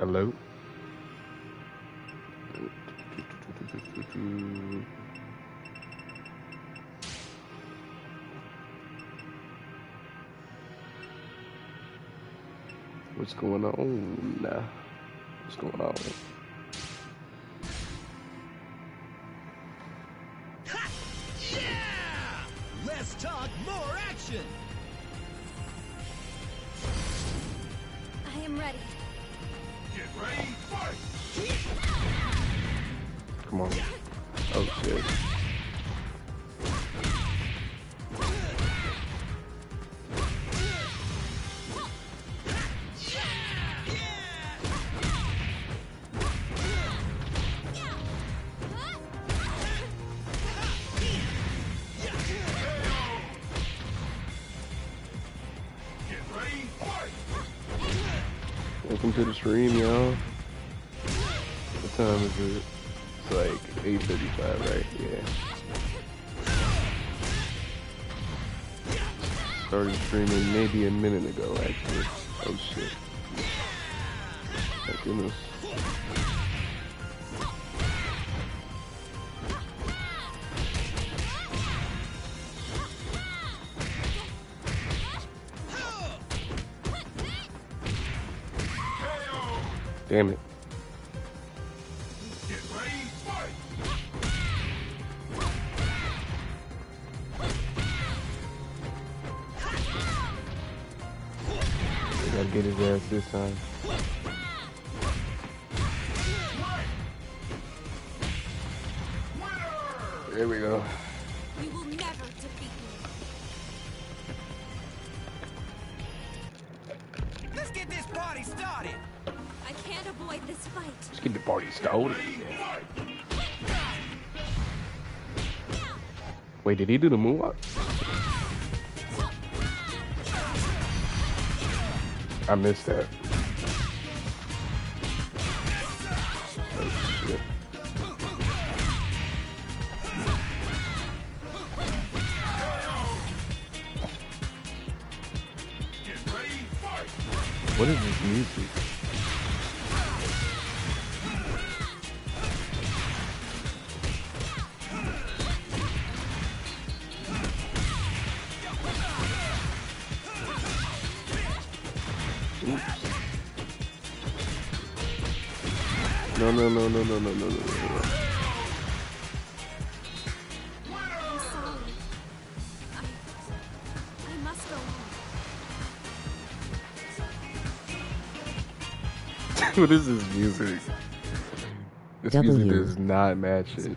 Hello. What's going on? What's going on? Yeah! Less talk, more action! I am ready. Get ready, fight! Come on. Oh shit. Welcome to the stream, y'all. What time is it? It's like 8:35, right? Yeah. Started streaming maybe a minute ago, actually. Oh shit. My goodness. Damn it. Get ready, fight! I gotta get his ass this time. There we go. You will never defeat me. Let's get this party started! I can't avoid this fight. Let's get the party started. Wait, did he do the moonwalk? I missed that. Oh shit. What is this music? Oops. No. I'm sorry. I must go on. What is this music? This music does not match it.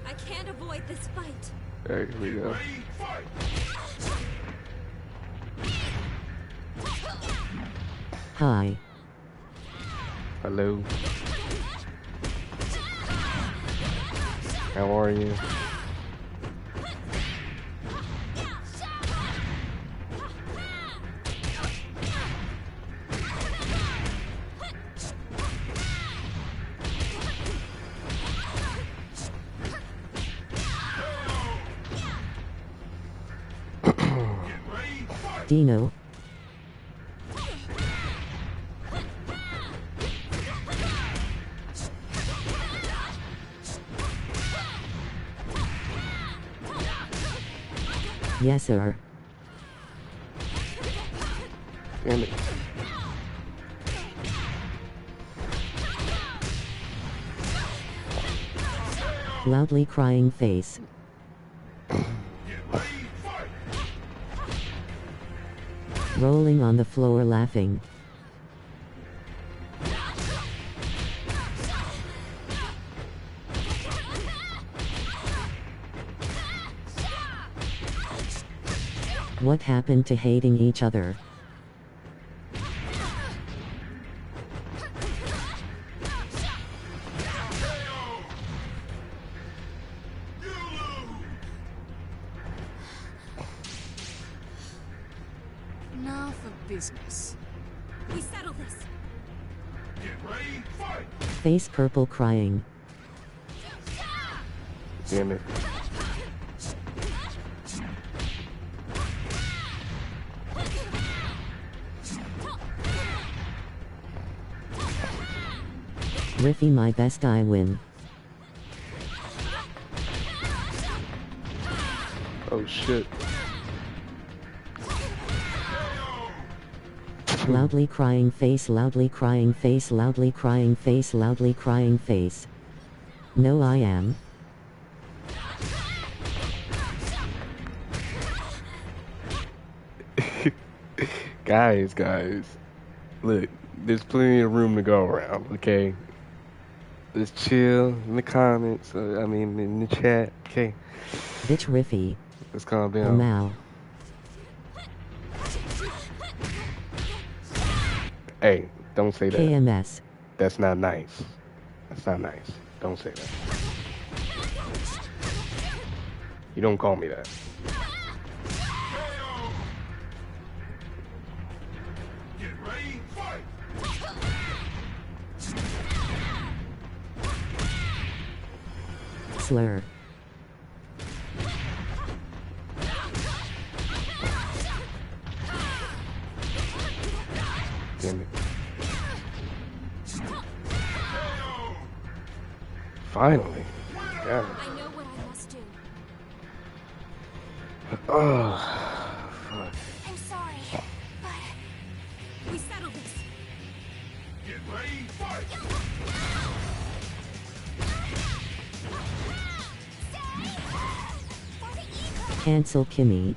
I can't avoid this fight. Alright, here we go. Hi. Hello. How are you? Dino. Yes, sir. Damn it. Loudly crying face. Rolling on the floor laughing. What happened to hating each other? Now for business. We settle this. Get ready, fight! Face purple crying. Damn it. Riffy my best I win. Oh shit. Loudly crying face, loudly crying face, loudly crying face, loudly crying face. No, I am. Guys. Look, there's plenty of room to go around, okay? Let's chill in the comments, in the chat, okay? Bitch Riffy. Let's calm Oh down. Mal. Hey, don't say that. KMS. That's not nice. That's not nice. Don't say that. You don't call me that. Get ready, fight! Slur. Damn it. Finally. Yeah. I know what I must do. Oh, fuck. I'm sorry, but we settled this. Get ready, fight! Cancel Kimmy.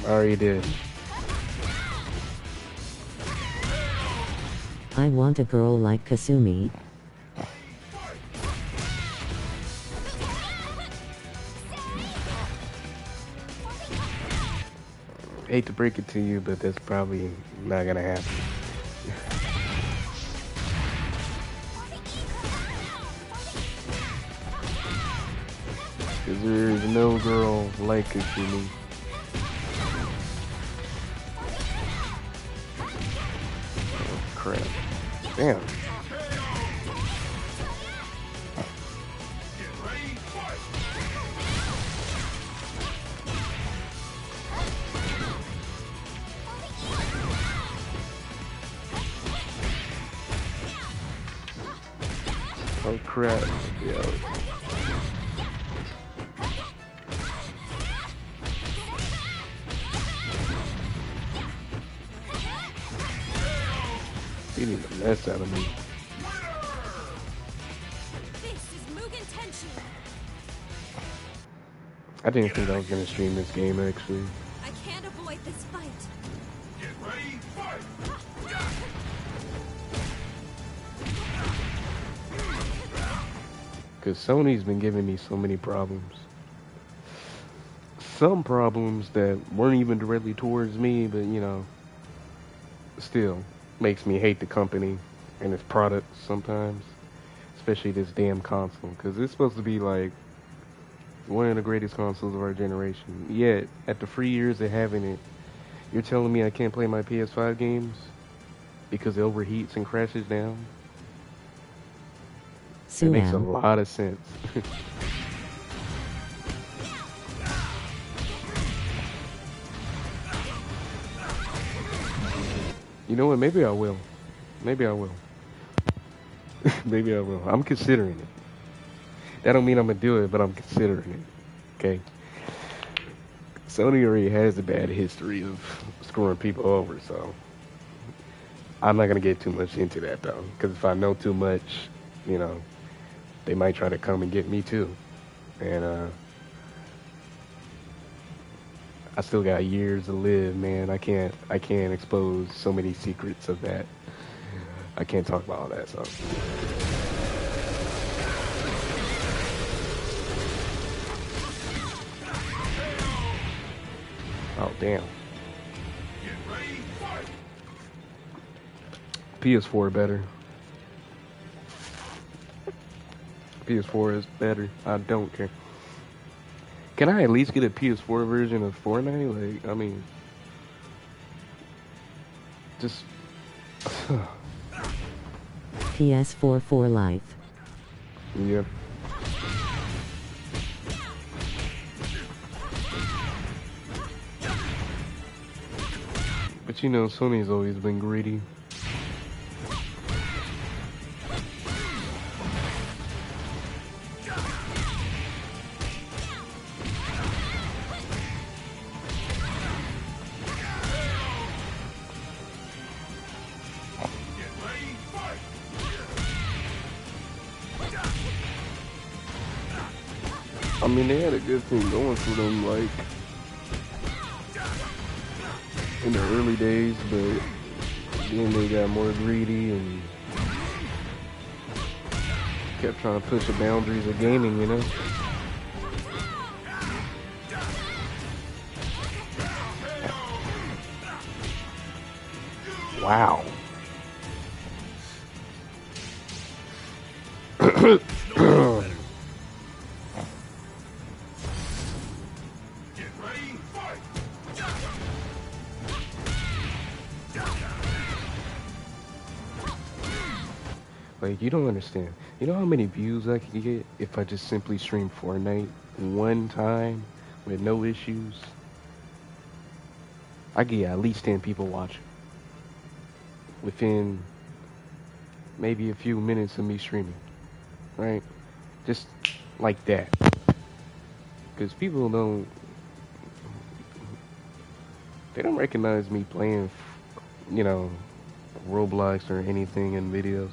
Already did. I want a girl like Kasumi. Hate to break it to you, but that's probably not gonna happen. Cause there's no girl like Kasumi. Oh, crap. Damn. Get ready, fight! Oh crap. Yo. Beating the mess out of me. This is Mugen Tenchi. I didn't think I was gonna stream this game actually. I can't avoid this fight. Get ready, fight! Cause Sony's been giving me so many problems. Some problems that weren't even directly towards me, but you know, still makes me hate the company and its products sometimes. Especially this damn console. Cause it's supposed to be like one of the greatest consoles of our generation. Yet, after 3 years of having it, you're telling me I can't play my PS5 games because it overheats and crashes down? It makes a Suam. lot of sense. You know what? Maybe I will. Maybe I will. Maybe I will. I'm considering it. That don't mean I'm gonna do it, but I'm considering it. Okay. Sony already has a bad history of screwing people over, so I'm not gonna get too much into that though. Because if I know too much, you know, they might try to come and get me too. And I still got years to live, man. I can't expose so many secrets of that. I can't talk about all that, so. Oh, damn. Get ready, fight! PS4 better. PS4 is better. I don't care. Can I at least get a PS4 version of Fortnite? Like, I mean, just. PS4 for life. Yep. But you know, Sony's always been greedy. Get ready, fight! I mean, they had a good thing going for them, like, in the early days, but then they got more greedy and kept trying to push the boundaries of gaming, you know? Wow. Get ready, fight! Like, you don't understand. You know how many views I can get if I just simply stream Fortnite one time with no issues? I get at least 10 people watching within maybe a few minutes of me streaming, right? Just like that. Because people they don't recognize me playing, you know, Roblox or anything in videos.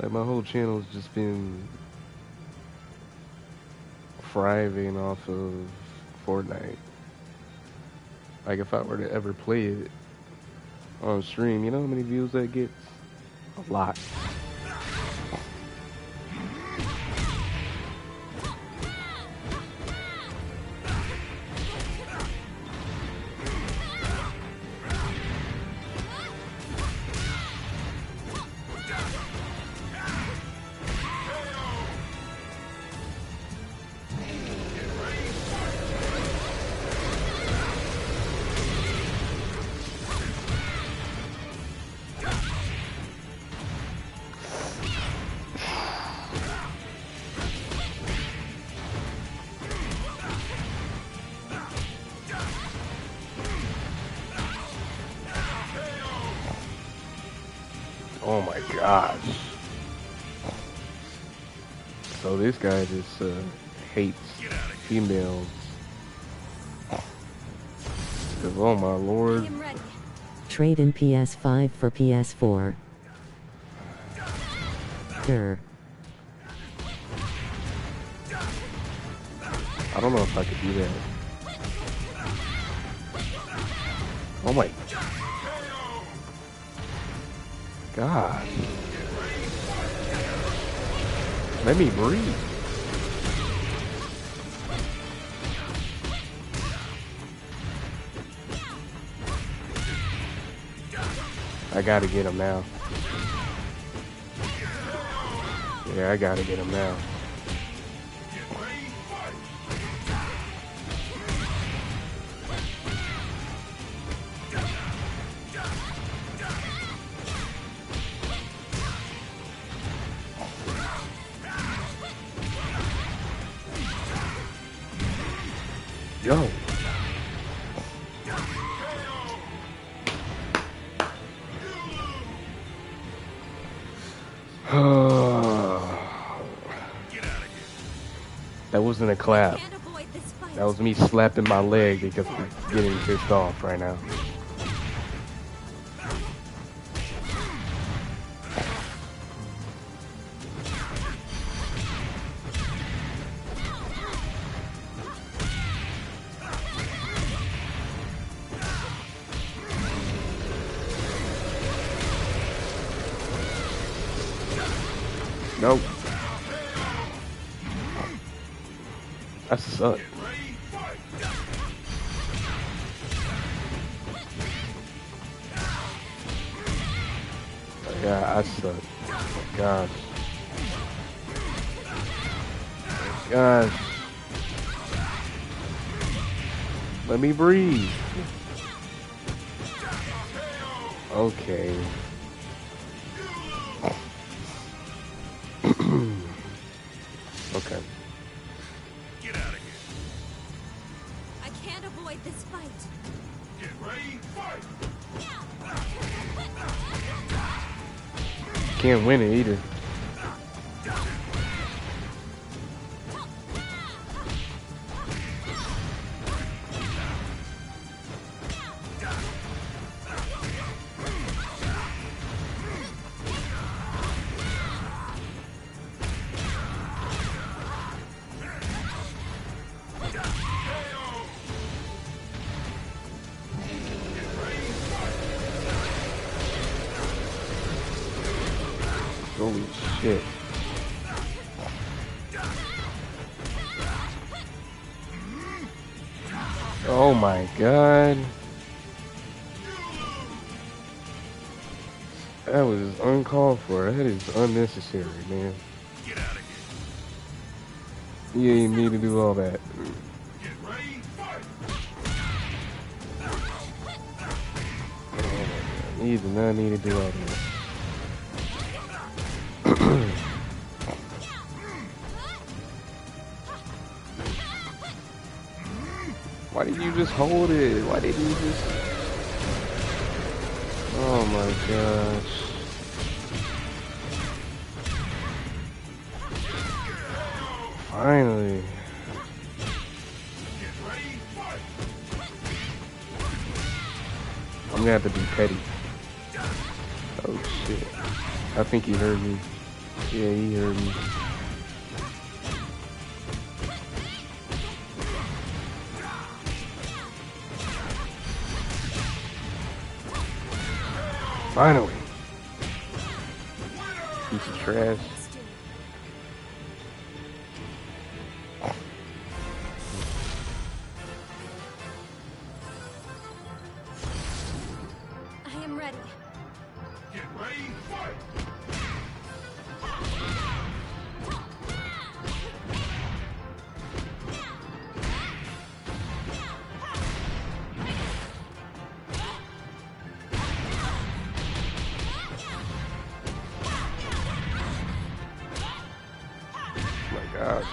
Like, my whole channel's just been thriving off of Fortnite. Like, if I were to ever play it on stream, you know how many views that gets? A lot. Oh my gosh. So this guy just hates females. Cause, oh my I lord. am ready. Trade in PS5 for PS4. Grr. I don't know if I could do that. Oh my god. Let me breathe. I gotta get him now. Yeah, I gotta get him now. Get ready, fight! Yo. That wasn't a clap. Can't avoid this fight. That was me slapping my leg because I'm getting pissed off right now. Nope. That sucked. Ready, fight! Yeah, I suck. Gosh. Gosh. Let me breathe. Okay. Okay. Get out of here! I can't avoid this fight. Get ready, fight! can't win it either. Holy shit. Oh my god. That was uncalled for. That is unnecessary, man. Get out of You didn't need to do all that. here. Get ready, fight. Oh my god. You did not need to do all that. Why did you just hold it? Why didn't you just... Oh my gosh. Finally. Get ready, fight. I'm gonna have to be petty. Oh shit. I think he heard me. Yeah, he heard me. Finally. Piece of trash. I am ready. Get ready, fight. Oh my gosh.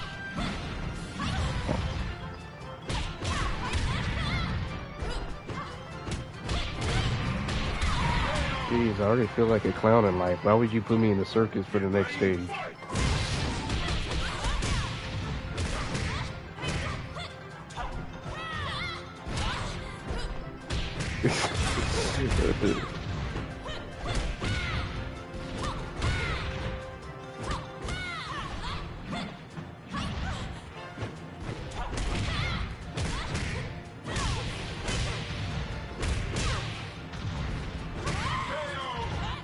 Jeez, I already feel like a clown in life. Why would you put me in the circus for the next stage?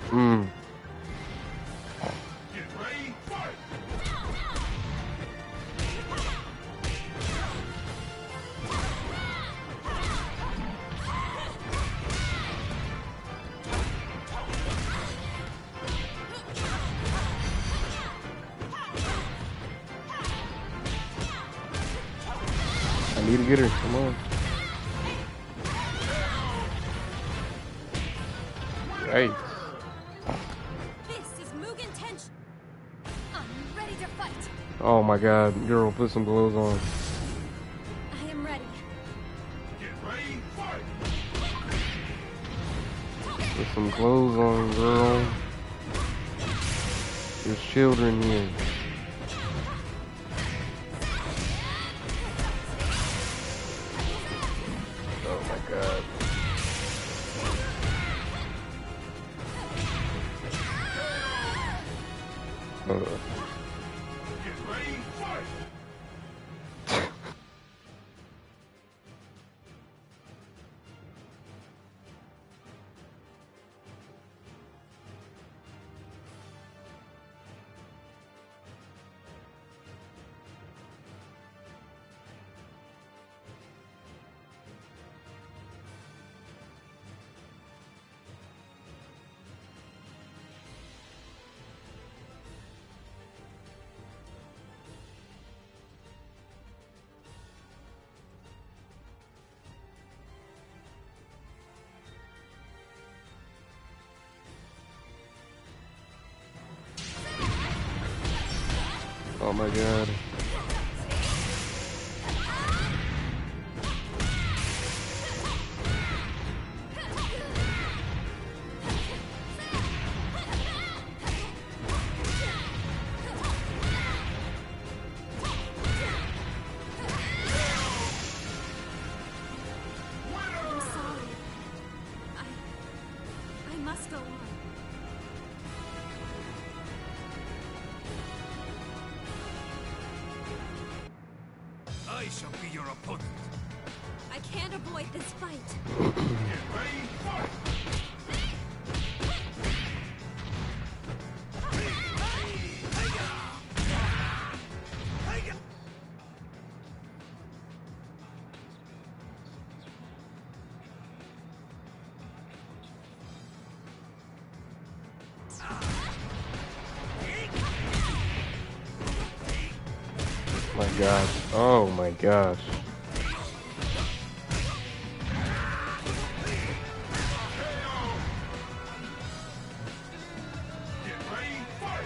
Mm. Get ready, fight. I need to get her. Come on. Right. This is Mugen Tenchi. I'm ready to fight. Oh my god. Girl, put some gloves on. I am ready. Get ready, fight. Put some clothes on, girl. There's children here. Oh my god. Get ready, fight. Oh my god. I shall be your opponent. I can't avoid this fight. Get ready, fight! My gosh. Oh my gosh. Get ready, fight!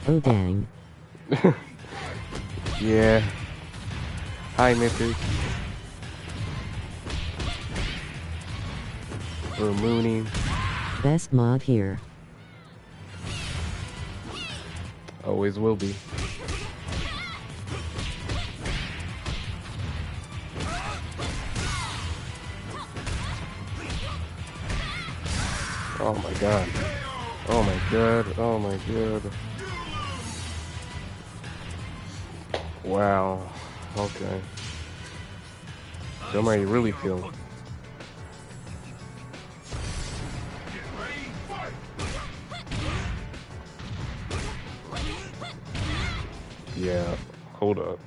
Oh dang. Yeah. Hi, Mythic. Or Mooney. Best mod here. Always will be. Oh my god. Oh my god. Oh my god. Wow. Okay. Somebody really feel. Get ready, fight! Yeah. Hold up.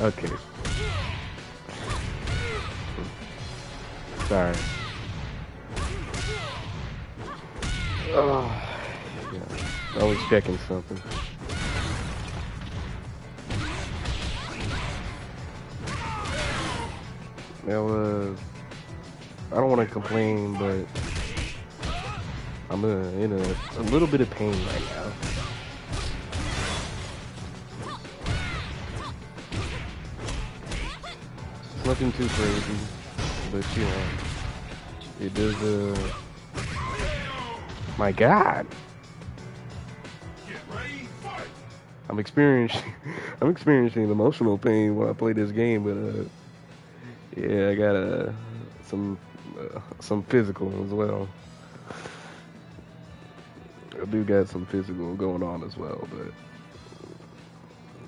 Okay. Sorry. Oh, yeah. I was checking something. Now, I don't want to complain, but I'm in a little bit of pain right now. It's nothing too crazy, but you know, it does, my God. Get ready, fight! I'm experiencing emotional pain when I play this game, but yeah, I got some physical as well. I do got some physical going on as well, but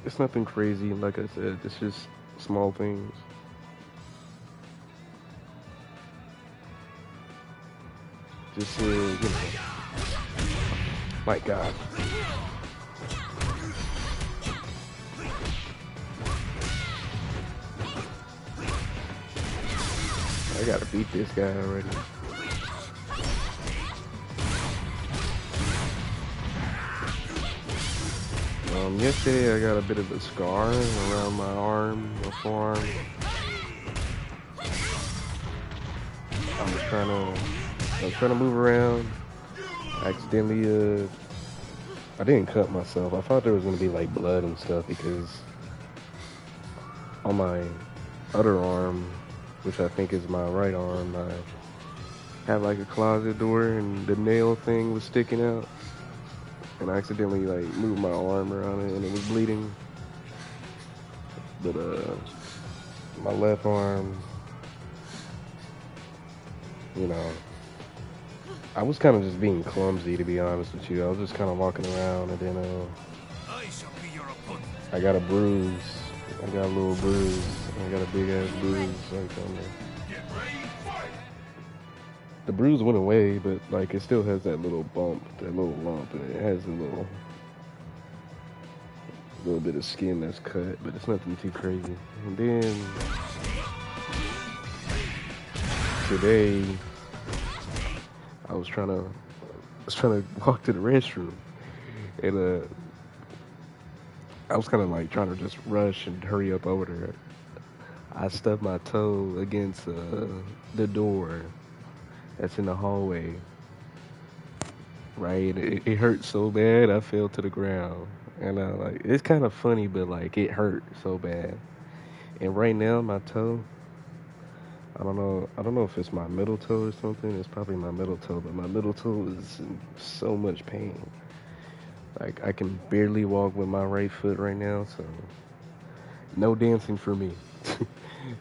it's nothing crazy. Like I said, it's just small things. Just you know, my God. I gotta beat this guy already. Yesterday I got a bit of a scar around my arm, my forearm. I was trying to move around. Accidentally, I didn't cut myself. I thought there was gonna be like blood and stuff because on my other arm, which I think is my right arm, I had like a closet door and the nail thing was sticking out. And I accidentally like moved my arm around it and it was bleeding. But my left arm, you know, I was kind of just being clumsy, to be honest with you. I was just kind of walking around, and then I shall be your opponent. I got a bruise. I got a little bruise. I got a big ass bruise right on there. Get ready, fight! The bruise went away, but like it still has that little bump, that little lump, and it has a little bit of skin that's cut, but it's nothing too crazy. And then today, I was trying to walk to the restroom, and I was kind of like trying to just rush and hurry up over there. I stubbed my toe against the door that's in the hallway. Right, it hurt so bad I fell to the ground, and like it's kind of funny, but like it hurt so bad. And right now my toe, I don't know if it's my middle toe or something. It's probably my middle toe, but my middle toe is in so much pain. Like I can barely walk with my right foot right now, so no dancing for me.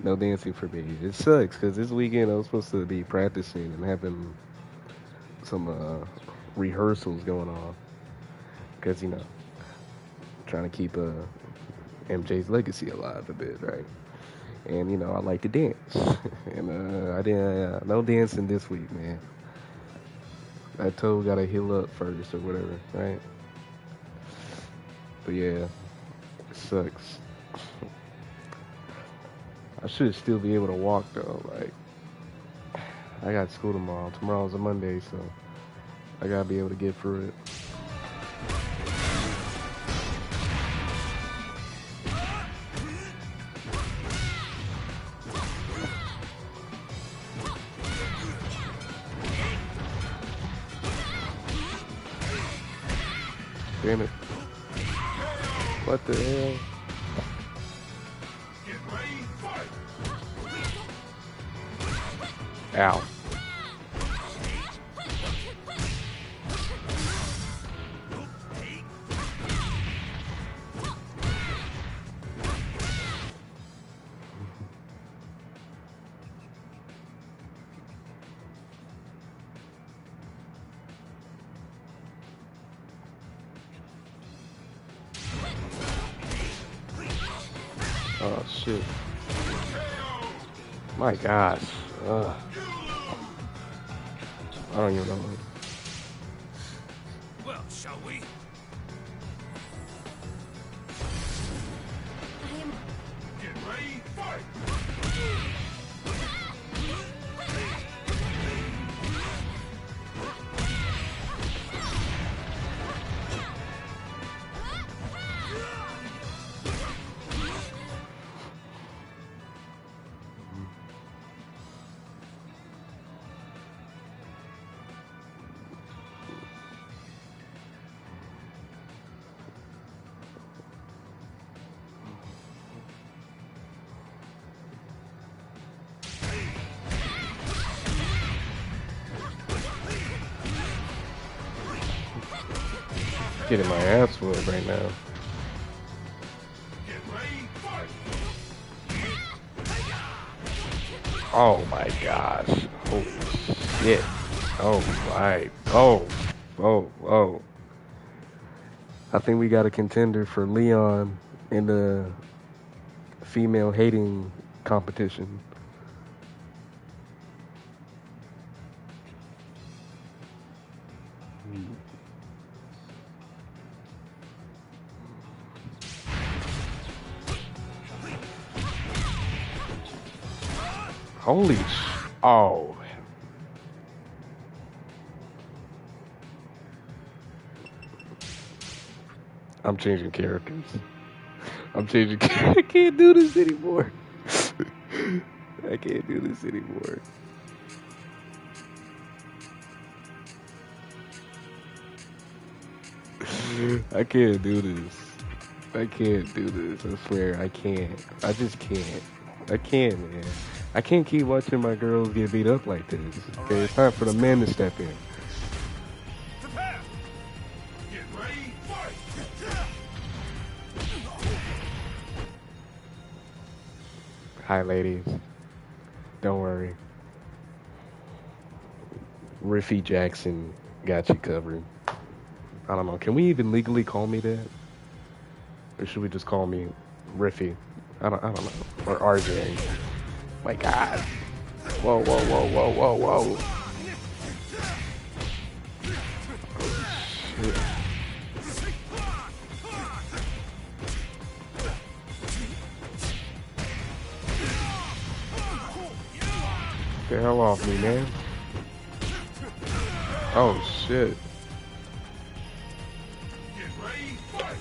No dancing for me. It sucks because this weekend I was supposed to be practicing and having some rehearsals going on because trying to keep MJ's legacy alive a bit, right? And I like to dance, and I didn't no dancing this week, man. That toe gotta heal up first or whatever, right? But yeah, it sucks. I should still be able to walk though. Like I got school tomorrow. Tomorrow's a Monday, so I gotta be able to get through it. Damn it. What the hell? Get ready, fight! Ow. Oh shit. My gosh. Ugh. I don't even know. Well, shall we? I am Get ready, fight! Getting my ass whooped right now. Get ready, fight! Oh my gosh. Holy shit. Oh my. Oh. Oh. Oh. I think we got a contender for Leon in the female hating competition. Holy oh. I'm changing characters. I'm changing I can't do this anymore. I can't do this anymore. I can't do this. I can't do this. I swear I can't. I just can't. I can't, man. I can't keep watching my girls get beat up like this. Okay, it's time for the men to step in. Prepare! Get ready, fight! Hi, ladies. Don't worry. Riffy Jackson got you covered. I don't know. Can we even legally call me that? Or should we just call me Riffy? I don't know. Or RJ. My God. Whoa, whoa, whoa, whoa, whoa, whoa. Shit. Get the hell off me, man. Oh, shit. Get ready, fight!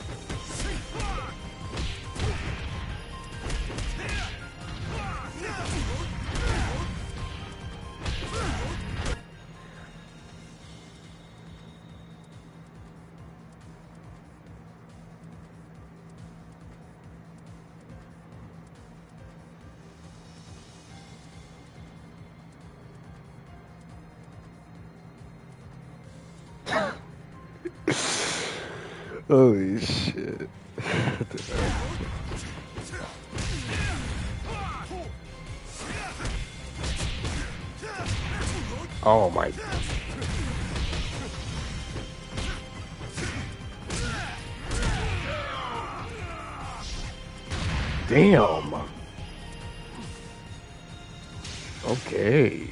Holy shit. Oh my. Damn. Okay.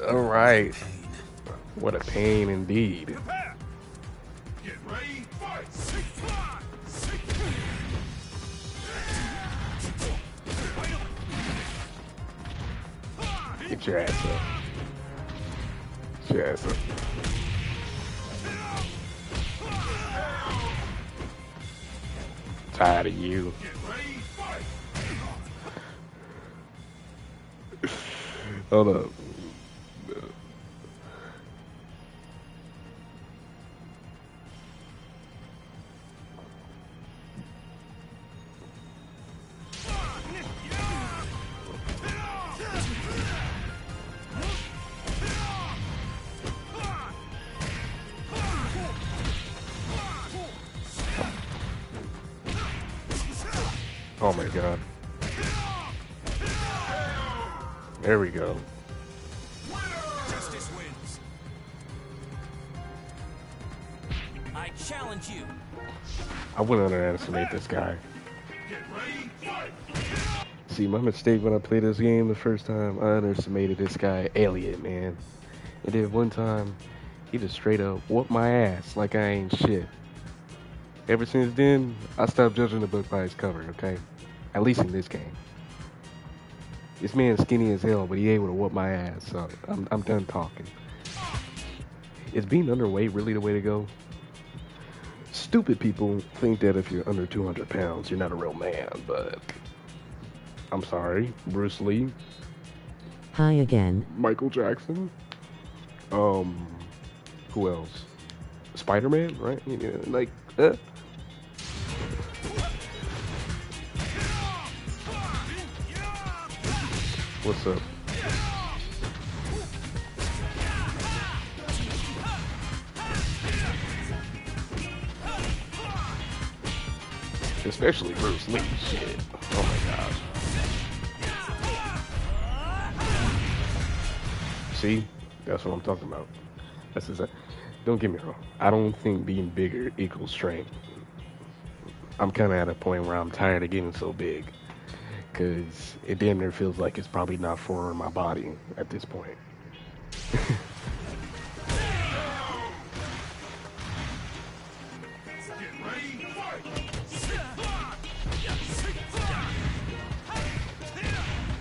All right. What a pain indeed. Prepare! Get ready, fight! Get your ass up. Get your ass up. Tired of you. Get ready, fight! Hold up. Oh my god. There we go. Justice wins! I challenge you. I wouldn't underestimate this guy. Get ready, fight! See, my mistake when I played this game the first time, I underestimated this guy, Elliot, man. And then one time, he just straight up whooped my ass like I ain't shit. Ever since then, I stopped judging the book by its cover, okay? At least in this game. This man's skinny as hell, but he able to whoop my ass, so I'm done talking. Is being underweight really the way to go? Stupid people think that if you're under 200 pounds, you're not a real man, but I'm sorry, Bruce Lee, Hi again. Michael Jackson, who else? Spider-Man, right? Yeah, like, What's up? Especially Bruce Lee, shit. Oh my gosh. See? That's what I'm talking about. That's just, don't get me wrong. I don't think being bigger equals strength. I'm kind of at a point where I'm tired of getting so big. Because it damn near feels like it's probably not for my body at this point. Get ready, fight!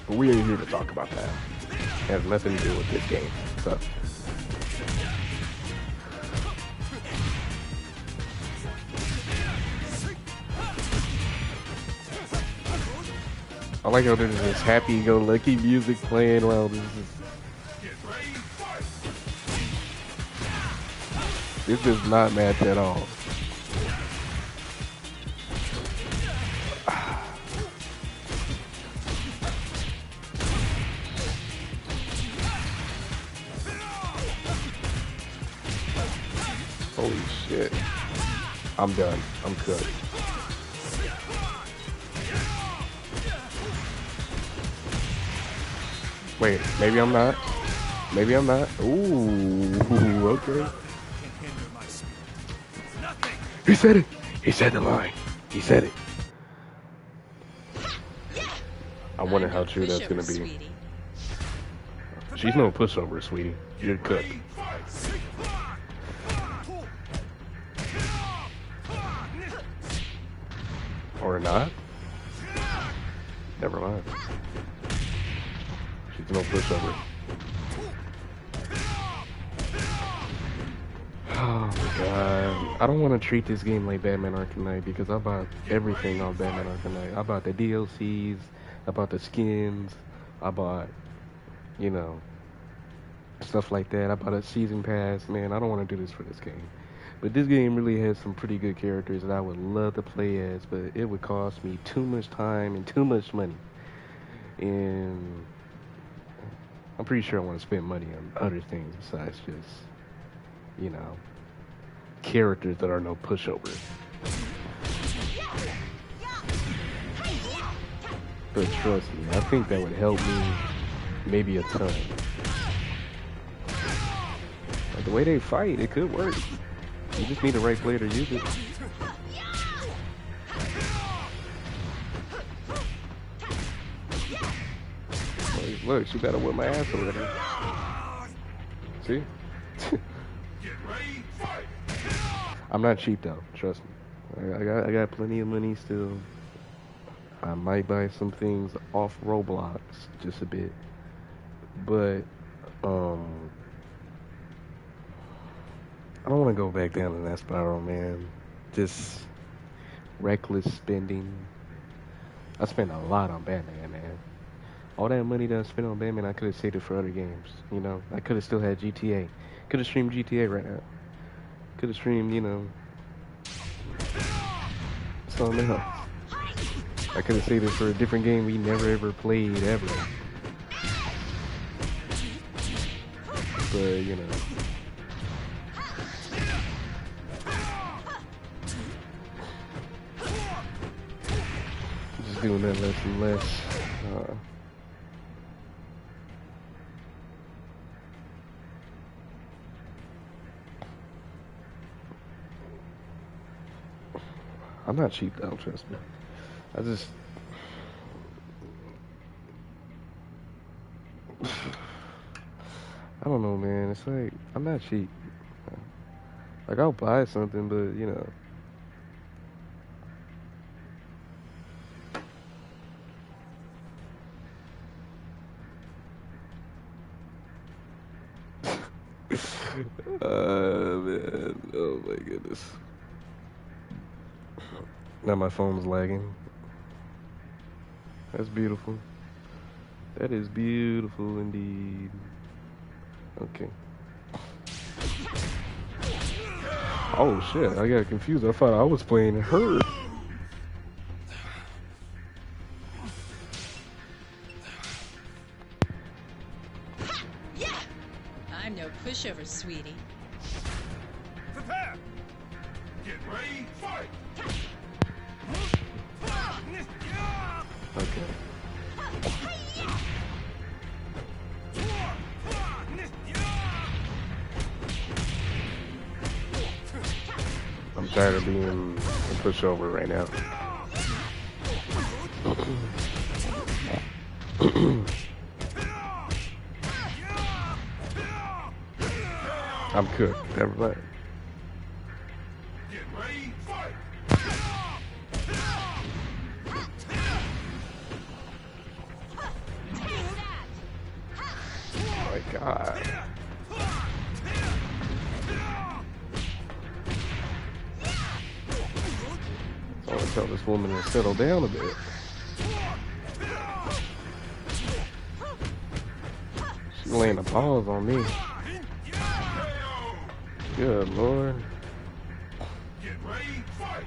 But we ain't here to talk about that. It has nothing to do with this game. So. I like how there's this happy-go-lucky music playing while this is. Get ready, fight! This does not match at all. Holy shit. I'm done. I'm cooked. Wait, maybe I'm not? Maybe I'm not. Ooh, okay. Can hinder my speed. Nothing. He said it. He said the line. He said it. I wonder how true that's gonna be. Sweetie. She's no pushover, sweetie. You're cooked. Ready, fight! Or not? Never mind. She's no pushover. Oh my god. I don't want to treat this game like Batman Arkham Knight because I bought everything on Batman Arkham Knight. I bought the DLCs, I bought the skins, I bought, you know, stuff like that. I bought a season pass. Man, I don't want to do this for this game. But this game really has some pretty good characters that I would love to play as, but it would cost me too much time and too much money. And I'm pretty sure I want to spend money on other things besides just, you know, characters that are no pushover. But trust me, I think that would help me maybe a ton. Like the way they fight, it could work. You just need the right player to use it. Look, she better whip my ass over there. See? Get ready, fight! I'm not cheap though, trust me. I got plenty of money still. I might buy some things off Roblox, just a bit. But I don't want to go back down in that spiral, man. Just reckless spending. I spent a lot on Batman, man. All that money that I spent on Batman, I could have saved it for other games. You know, I could have still had GTA. Could have streamed GTA right now. Could have streamed, you know, something else. I could have saved it for a different game we never ever played ever. But, you know. Just doing that less and less. I'm not cheap though, trust me. I just I don't know, man. It's like I'm not cheap. Like I'll buy something, but you know. Man. Oh my goodness. Now my phone's lagging. That's beautiful. That is beautiful indeed. Okay. Oh shit, I got confused. I thought I was playing her. I'm no pushover, sweetie. Prepare! Get ready, fight! Okay. I'm tired of being a pushover right now. I'm cooked. Never mind. Get ready, fight! Oh my god. I want to tell this woman to settle down a bit. She's laying a pause on me. Good lord. Get ready, fight!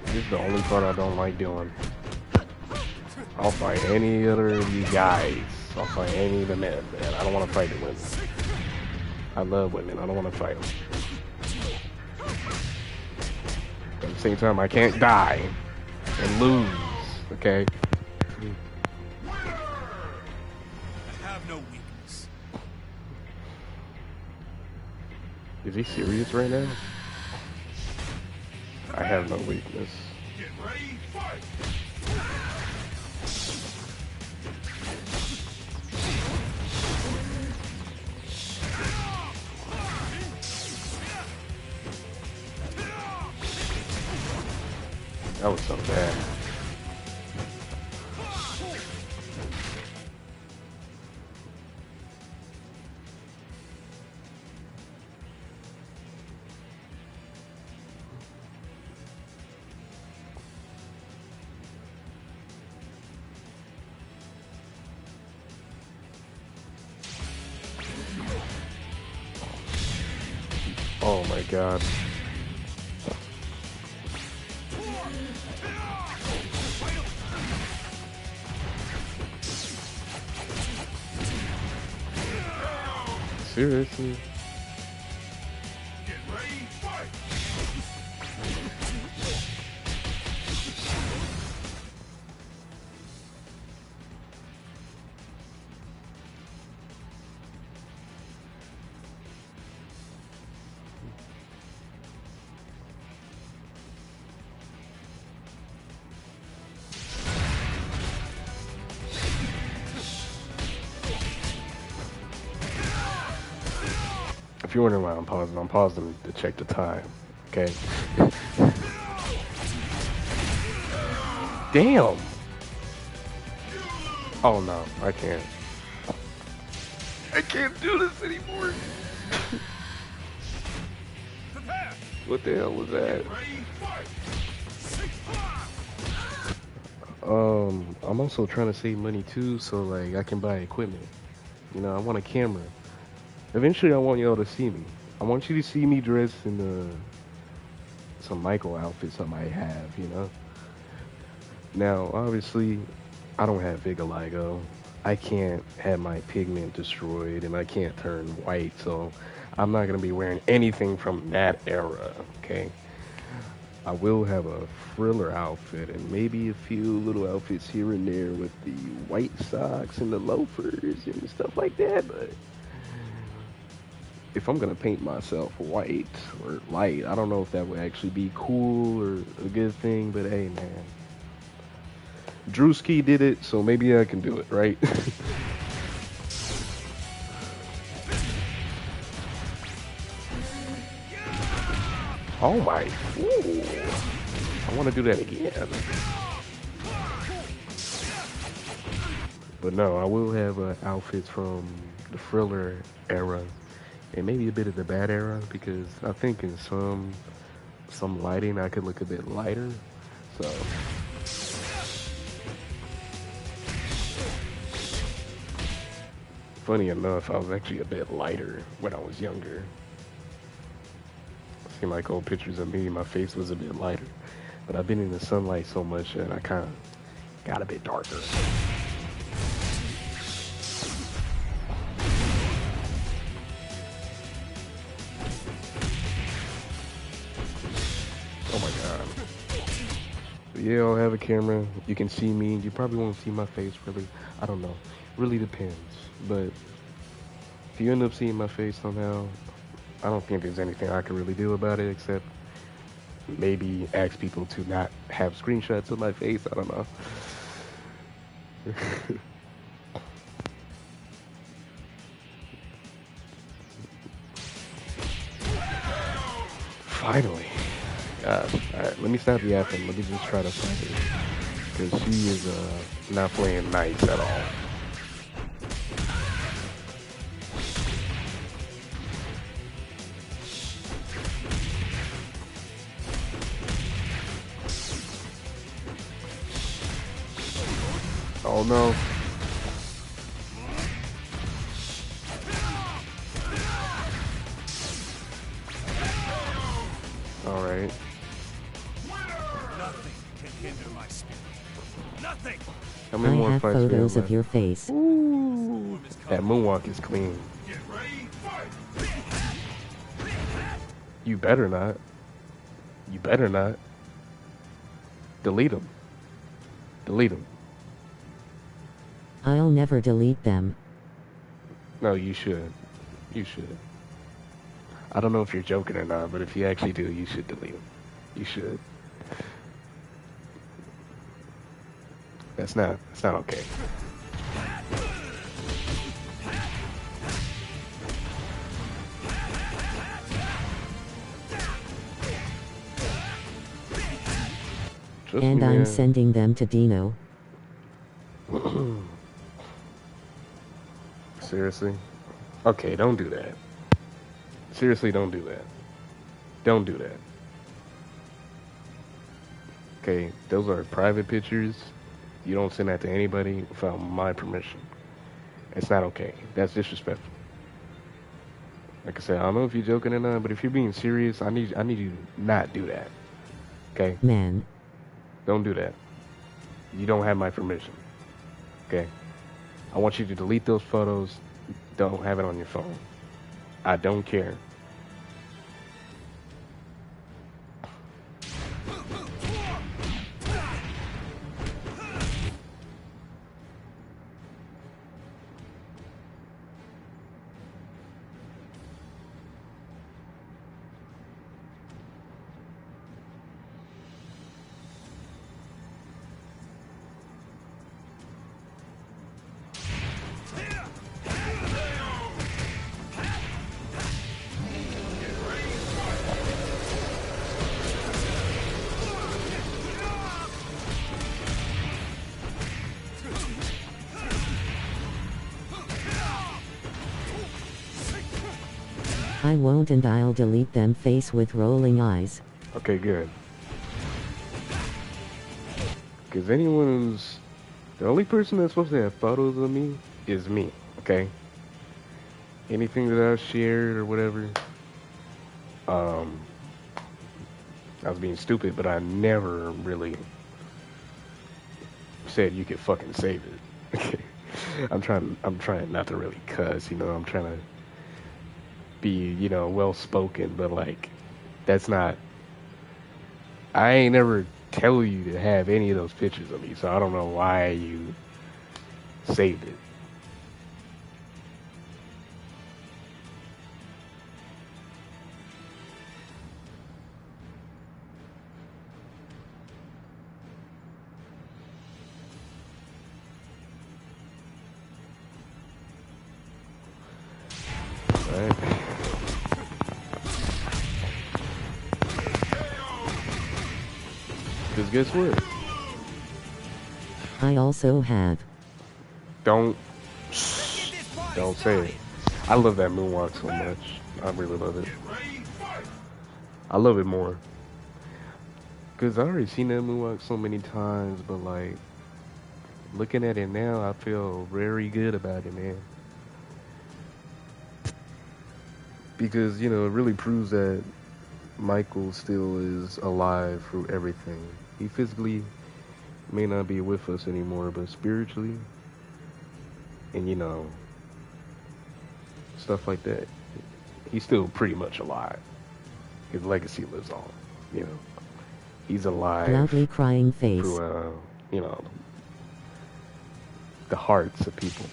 This is the only part I don't like doing. I'll fight any other of you guys. I'll fight any of the men, man. I don't want to fight the women. I love women. I don't want to fight them. At the same time, I can't die and lose. Okay. I have no weakness. Is he serious right now? I have no weakness. Get ready, fight! That was so bad. Oh my god. Seriously? Get ready, fight! If you're wondering why I'm pausing to check the time. Okay. Damn. Oh no, I can't. I can't do this anymore. Prepare. What the hell was that? Ready, fight! I'm also trying to save money too, so like I can buy equipment. You know, I want a camera. Eventually, I want y'all to see me. I want you to see me dressed in some Michael outfits I might have, you know? Now, obviously, I don't have vitiligo. I can't have my pigment destroyed, and I can't turn white, so I'm not going to be wearing anything from that era, okay? I will have a thriller outfit and maybe a few little outfits here and there with the white socks and the loafers and stuff like that, but if I'm gonna paint myself white or light, I don't know if that would actually be cool or a good thing, but hey man. Drewski did it, so maybe I can do it, right? Oh my, ooh. I wanna do that again. But no, I will have outfits from the thriller era. And maybe a bit of the bad era, because I think in some lighting I could look a bit lighter. So funny enough, I was actually a bit lighter when I was younger. See like old pictures of me, my face was a bit lighter. But I've been in the sunlight so much that I kind of got a bit darker. Yeah, I'll have a camera. You can see me. You probably won't see my face, really. I don't know. Really depends. But if you end up seeing my face somehow, I don't think there's anything I can really do about it except maybe ask people to not have screenshots of my face. I don't know. Finally. God. Alright, let me stop yapping. Let me just try to find her. Because she is not playing nice at all. Oh no. Alright. Nothing can hinder my spirit. Nothing. How I many more have fights we photos have of your face. Ooh, that moonwalk is clean. Get ready, fight! You better not. You better not. Delete them. Delete them. I'll never delete them. No, you should. You should. I don't know if you're joking or not, but if you actually do, you should delete them. You should. That's not okay. Trust And me, I'm man. sending them to Dino. Seriously? Okay, don't do that. Seriously, don't do that. Don't do that. Okay, those are private pictures. You don't send that to anybody without my permission. It's not okay. That's disrespectful. Like I said, I don't know if you're joking or not, but if you're being serious, I need you to not do that. Okay? Man. Don't do that. You don't have my permission. Okay? I want you to delete those photos. Don't have it on your phone. I don't care. I won't, and I'll delete them face with rolling eyes. Okay, good. Because anyone who's... The only person that's supposed to have photos of me is me, okay? Anything that I've shared or whatever, I was being stupid, but I never really said you could fucking save it. Okay? I'm trying not to really cuss, you know, I'm trying to be, you know, well spoken, but like, that's not... I ain't never tell you to have any of those pictures of me, so I don't know why you saved it. Alright. Because guess what? I also have. Don't say it. I love that moonwalk so much. I really love it. Ready, fight! I love it more. Because I already seen that moonwalk so many times, but like, looking at it now, I feel very good about it, man. Because, you know, it really proves that Michael still is alive through everything. He physically may not be with us anymore, but spiritually, and you know, stuff like that, he's still pretty much alive. His legacy lives on, you know. He's alive Loudly crying face. through, you know, the hearts of people.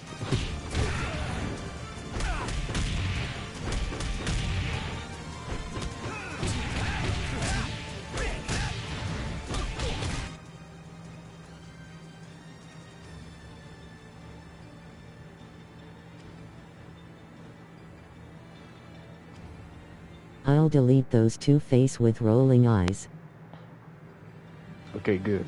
I'll delete those two face with rolling eyes. Okay, good.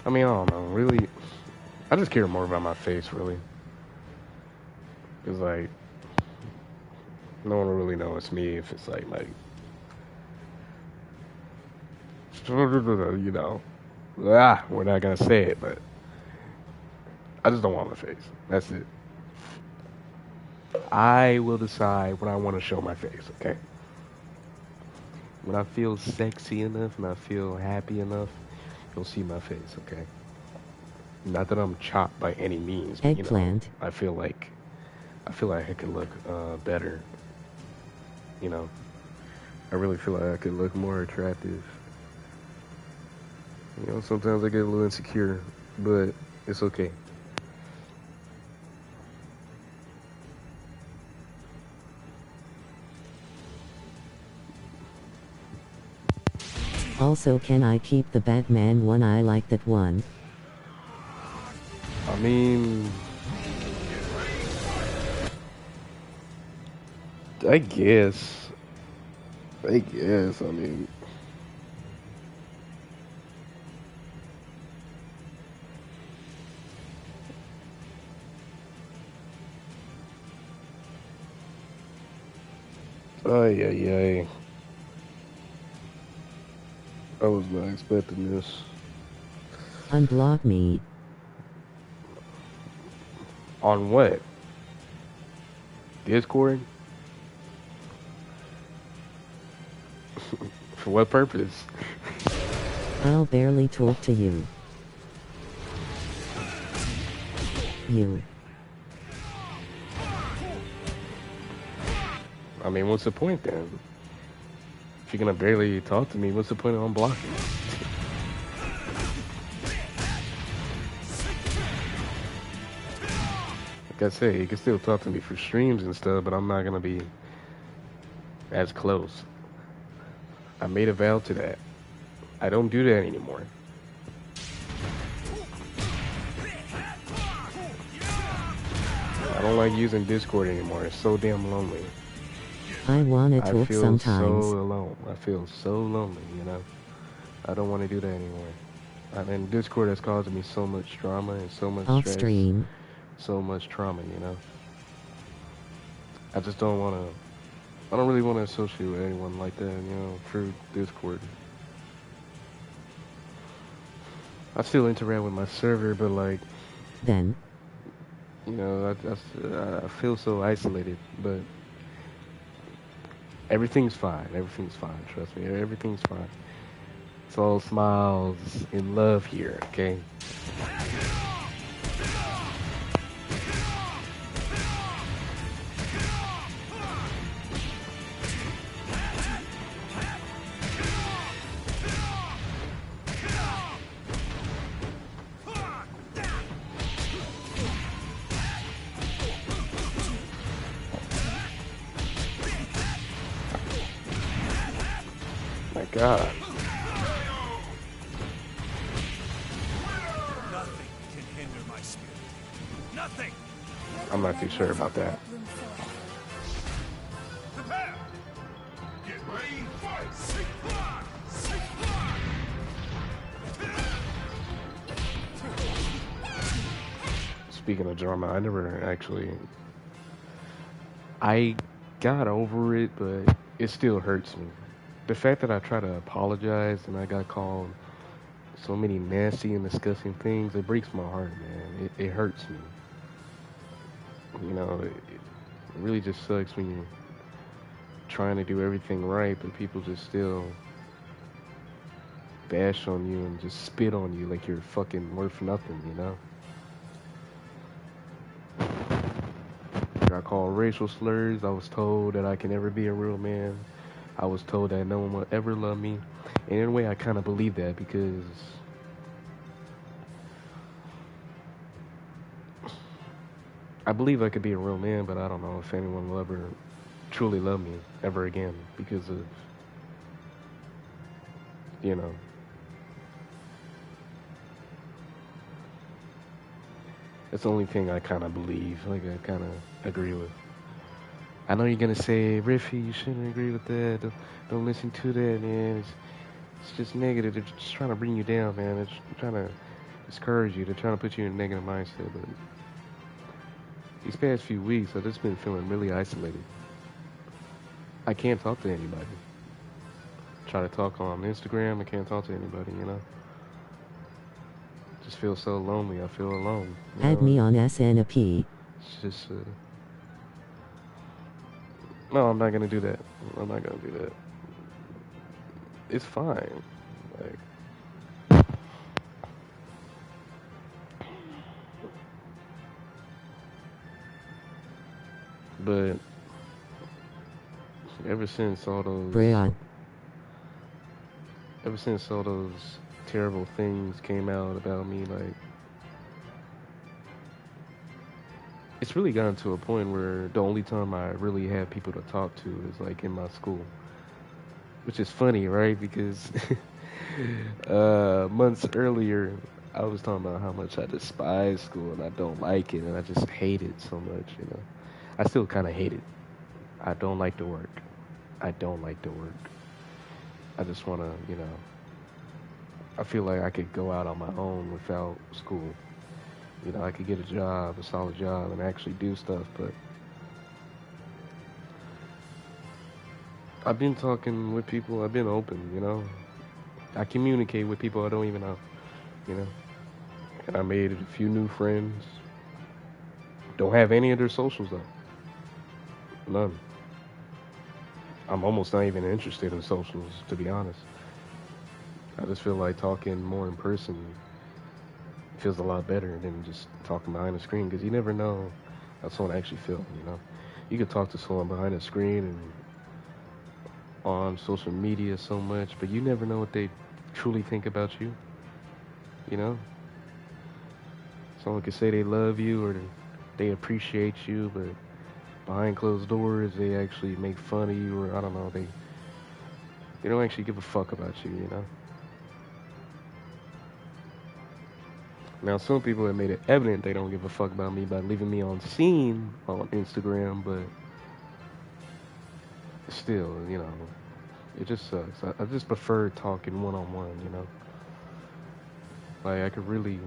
I mean, I don't know, really, I just care more about my face, really. It's like, no one will really know it's me if it's like, you know, we're not gonna say it, but I just don't want my face. That's it. I will decide when I want to show my face, okay? When I feel sexy enough and I feel happy enough, you'll see my face, okay? Not that I'm chopped by any means, but you know, Eggplant. I feel like I could look better. You know, I really feel like I could look more attractive. You know, sometimes I get a little insecure, but it's okay. Also, can I keep the Batman one? I like that one. I mean, I guess. I guess. I mean, ay, ay, ay. I was not expecting this. Unblock me. On what? Discord? For what purpose? I'll barely talk to you. You. I mean, what's the point then? If you're gonna barely talk to me, what's the point of unblocking? Like I said, you can still talk to me for streams and stuff, but I'm not gonna be as close. I made a vow to that. I don't do that anymore. I don't like using Discord anymore. It's so damn lonely. I wanna I talk feel sometimes. so alone. I feel so lonely, you know? I don't want to do that anymore. I mean, Discord has caused me so much drama and so much Off stress, stream. so much trauma, you know? I just don't want to, I don't really want to associate with anyone like that, you know, through Discord. I still interact with my server, but like, Then. you know, I feel so isolated, but everything's fine. Everything's fine. Trust me. Everything's fine. It's all smiles and love here, okay? My God. Nothing can hinder my spirit. Nothing! I'm not too sure about that. Prepare! Get ready, fight! Speaking of drama, I never actually... I got over it, but it still hurts me. The fact that I try to apologize and I got called so many nasty and disgusting things, it breaks my heart, man. It hurts me. You know, it really just sucks when you're trying to do everything right, but people just still bash on you and just spit on you like you're fucking worth nothing, you know? I got called racial slurs. I was told that I can never be a real man. I was told that no one will ever love me. And in a way, I kind of believe that because I believe I could be a real man, but I don't know if anyone will ever truly love me ever again because of, you know, that's the only thing I kind of believe, like I kind of agree with. I know you're gonna say, Riffy, you shouldn't agree with that. Don't listen to that, man. It's just negative. They're just trying to bring you down, man. They're trying to discourage you. They're trying to put you in a negative mindset. But these past few weeks, I've just been feeling really isolated. I can't talk to anybody. Try to talk on Instagram. I can't talk to anybody, you know? Just feel so lonely. I feel alone. You Add know? me on SNP. It's just, no, I'm not gonna do that. I'm not gonna do that. It's fine. Like, But ever since all those, Brian. ever since all those terrible things came out about me, like, it's really gotten to a point where the only time I really have people to talk to is like in my school, which is funny, right? Because months earlier, I was talking about how much I despise school and I don't like it and I just hate it so much, you know. I still kind of hate it. I don't like to work. I don't like to work. I just want to, you know, I feel like I could go out on my own without school. You know, I could get a job, a solid job, and actually do stuff, but I've been talking with people, I've been open, you know. I communicate with people I don't even know, you know. And I made a few new friends. Don't have any of their socials, though. None. I'm almost not even interested in socials, to be honest. I just feel like talking more in person feels a lot better than just talking behind a screen, because you never know how someone actually feels, you know. You could talk to someone behind a screen and on social media so much, but you never know what they truly think about you, you know. Someone could say they love you or they appreciate you, but behind closed doors they actually make fun of you, or I don't know, they don't actually give a fuck about you, you know. Now, some people have made it evident they don't give a fuck about me by leaving me on scene on Instagram, but still, you know, it just sucks. I just prefer talking one-on-one, you know. Like, I could really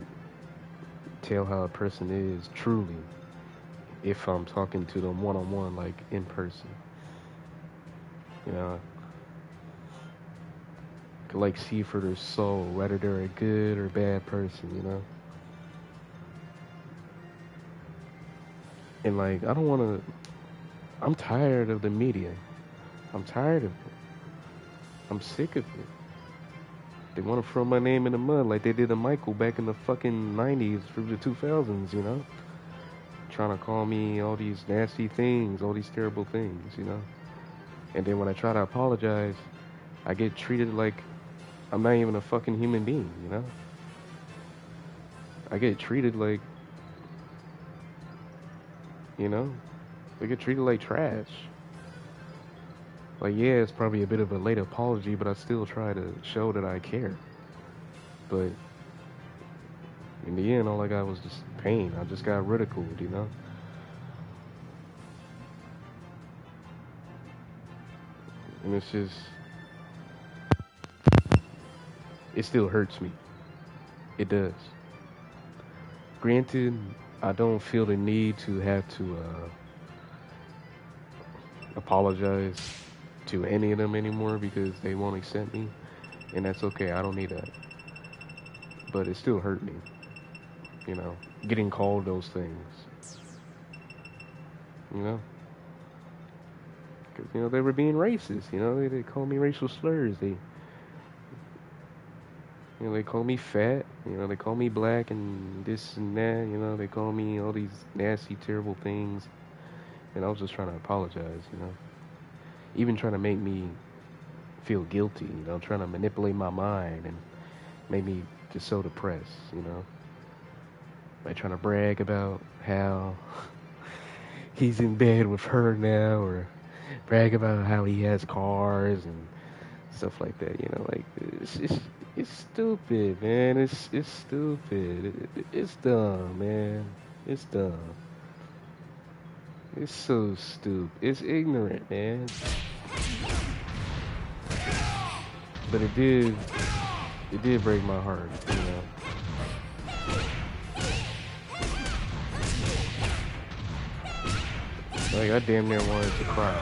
tell how a person is truly if I'm talking to them one-on-one, like in person. You know, I could like see for their soul whether they're a good or bad person, you know. And like, I don't want to, I'm tired of the media. I'm tired of it. I'm sick of it. They want to throw my name in the mud like they did to Michael back in the fucking 90s through the 2000s, you know? Trying to call me all these nasty things, all these terrible things, you know? And then when I try to apologize, I get treated like I'm not even a fucking human being, you know? I get treated like, you know? They get treated like trash. Like, yeah, it's probably a bit of a late apology, but I still try to show that I care. But in the end, all I got was just pain. I just got ridiculed, you know? And it's just, it still hurts me. It does. Granted, I don't feel the need to have to apologize to any of them anymore because they won't accept me, and that's okay. I don't need that. But it still hurt me, you know, getting called those things, you know, because, you know, they were being racist, you know, they call me racial slurs, they, you know, they call me fat, you know, they call me black and this and that, you know, they call me all these nasty, terrible things, and I was just trying to apologize, you know. Even trying to make me feel guilty, you know, trying to manipulate my mind and make me just so depressed, you know. Like trying to brag about how he's in bed with her now, or brag about how he has cars and stuff like that, you know. Like, it's stupid, man. It's stupid. It's dumb, man. It's dumb. It's so stupid. It's ignorant, man. But it did break my heart, you know. Like, I damn near wanted to cry.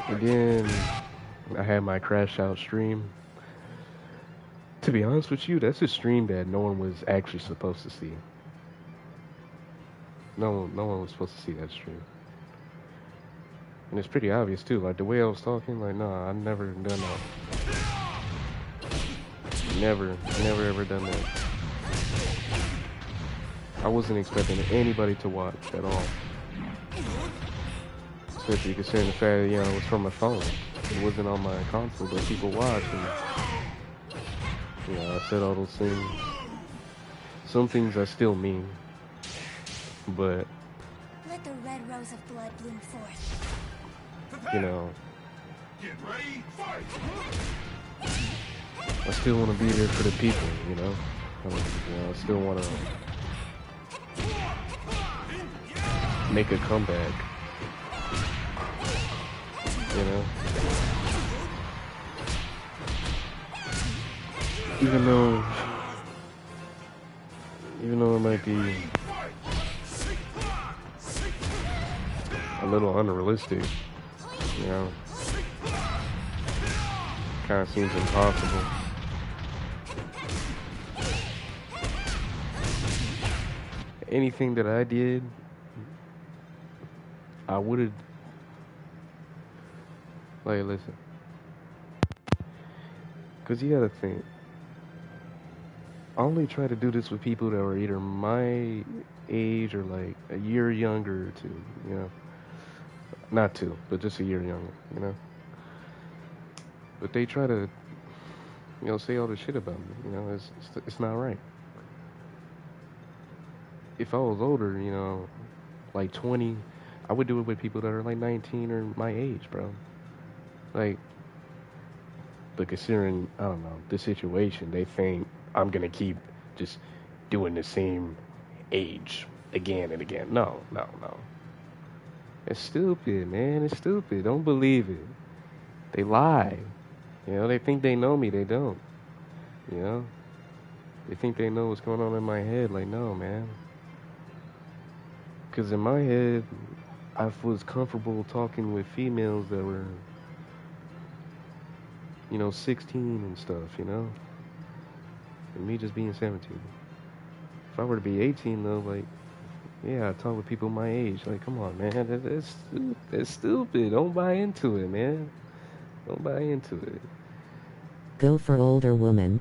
And then I had my crash out stream. To be honest with you, that's a stream that no one was actually supposed to see. No one was supposed to see that stream. And it's pretty obvious too, like the way I was talking, like, nah, I've never done that. Never ever done that. I wasn't expecting anybody to watch at all. Especially considering the fact that, you know, it was from my phone. It wasn't on my console, but people watched and, you know, I said all those things. Some things I still mean, but, Let the red rose of blood bloom forth. you know, Get ready, fight! I still want to be there for the people, you know? I still want to make a comeback, you know? Even though it might be a little unrealistic, you know? Kind of seems impossible. Anything that I did, I would have, like, listen, because you gotta think, I only try to do this with people that were either my age or like a year younger or two, you know, not two, but just a year younger, you know, but they try to, you know, say all this shit about me, you know, it's not right. If I was older, you know, like 20, I would do it with people that are like 19 or my age, bro. Like, but considering, I don't know, the situation, they think I'm gonna keep just doing the same age again and again. No. It's stupid, man. It's stupid. Don't believe it. They lie. You know, they think they know me. They don't. You know? They think they know what's going on in my head. Like, no, man. Because in my head, I was comfortable talking with females that were, you know, 16 and stuff, you know? And me just being 17. If I were to be 18, though, like, yeah, I talk with people my age. Like, come on, man. That's stupid. Don't buy into it, man. Don't buy into it. Go for older woman.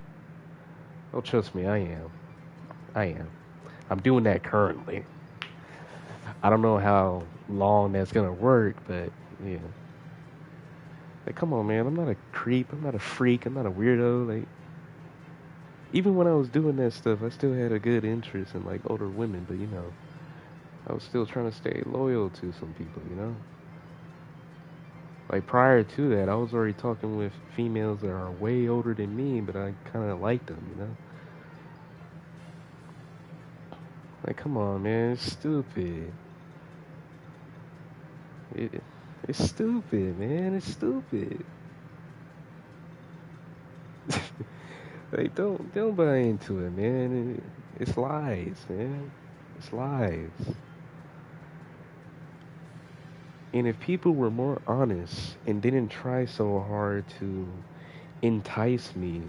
Oh, trust me, I am. I'm doing that currently. I don't know how long that's gonna work, but yeah. Like, come on, man. I'm not a creep. I'm not a freak. I'm not a weirdo. Like, even when I was doing that stuff, I still had a good interest in like older women. But you know, I was still trying to stay loyal to some people. You know, like prior to that, I was already talking with females that are way older than me, but I kind of liked them. You know. Like, come on, man. It's stupid. It's stupid, man. It's stupid. Like, don't buy into it, man. It's lies, man. It's lies. And if people were more honest and didn't try so hard to entice me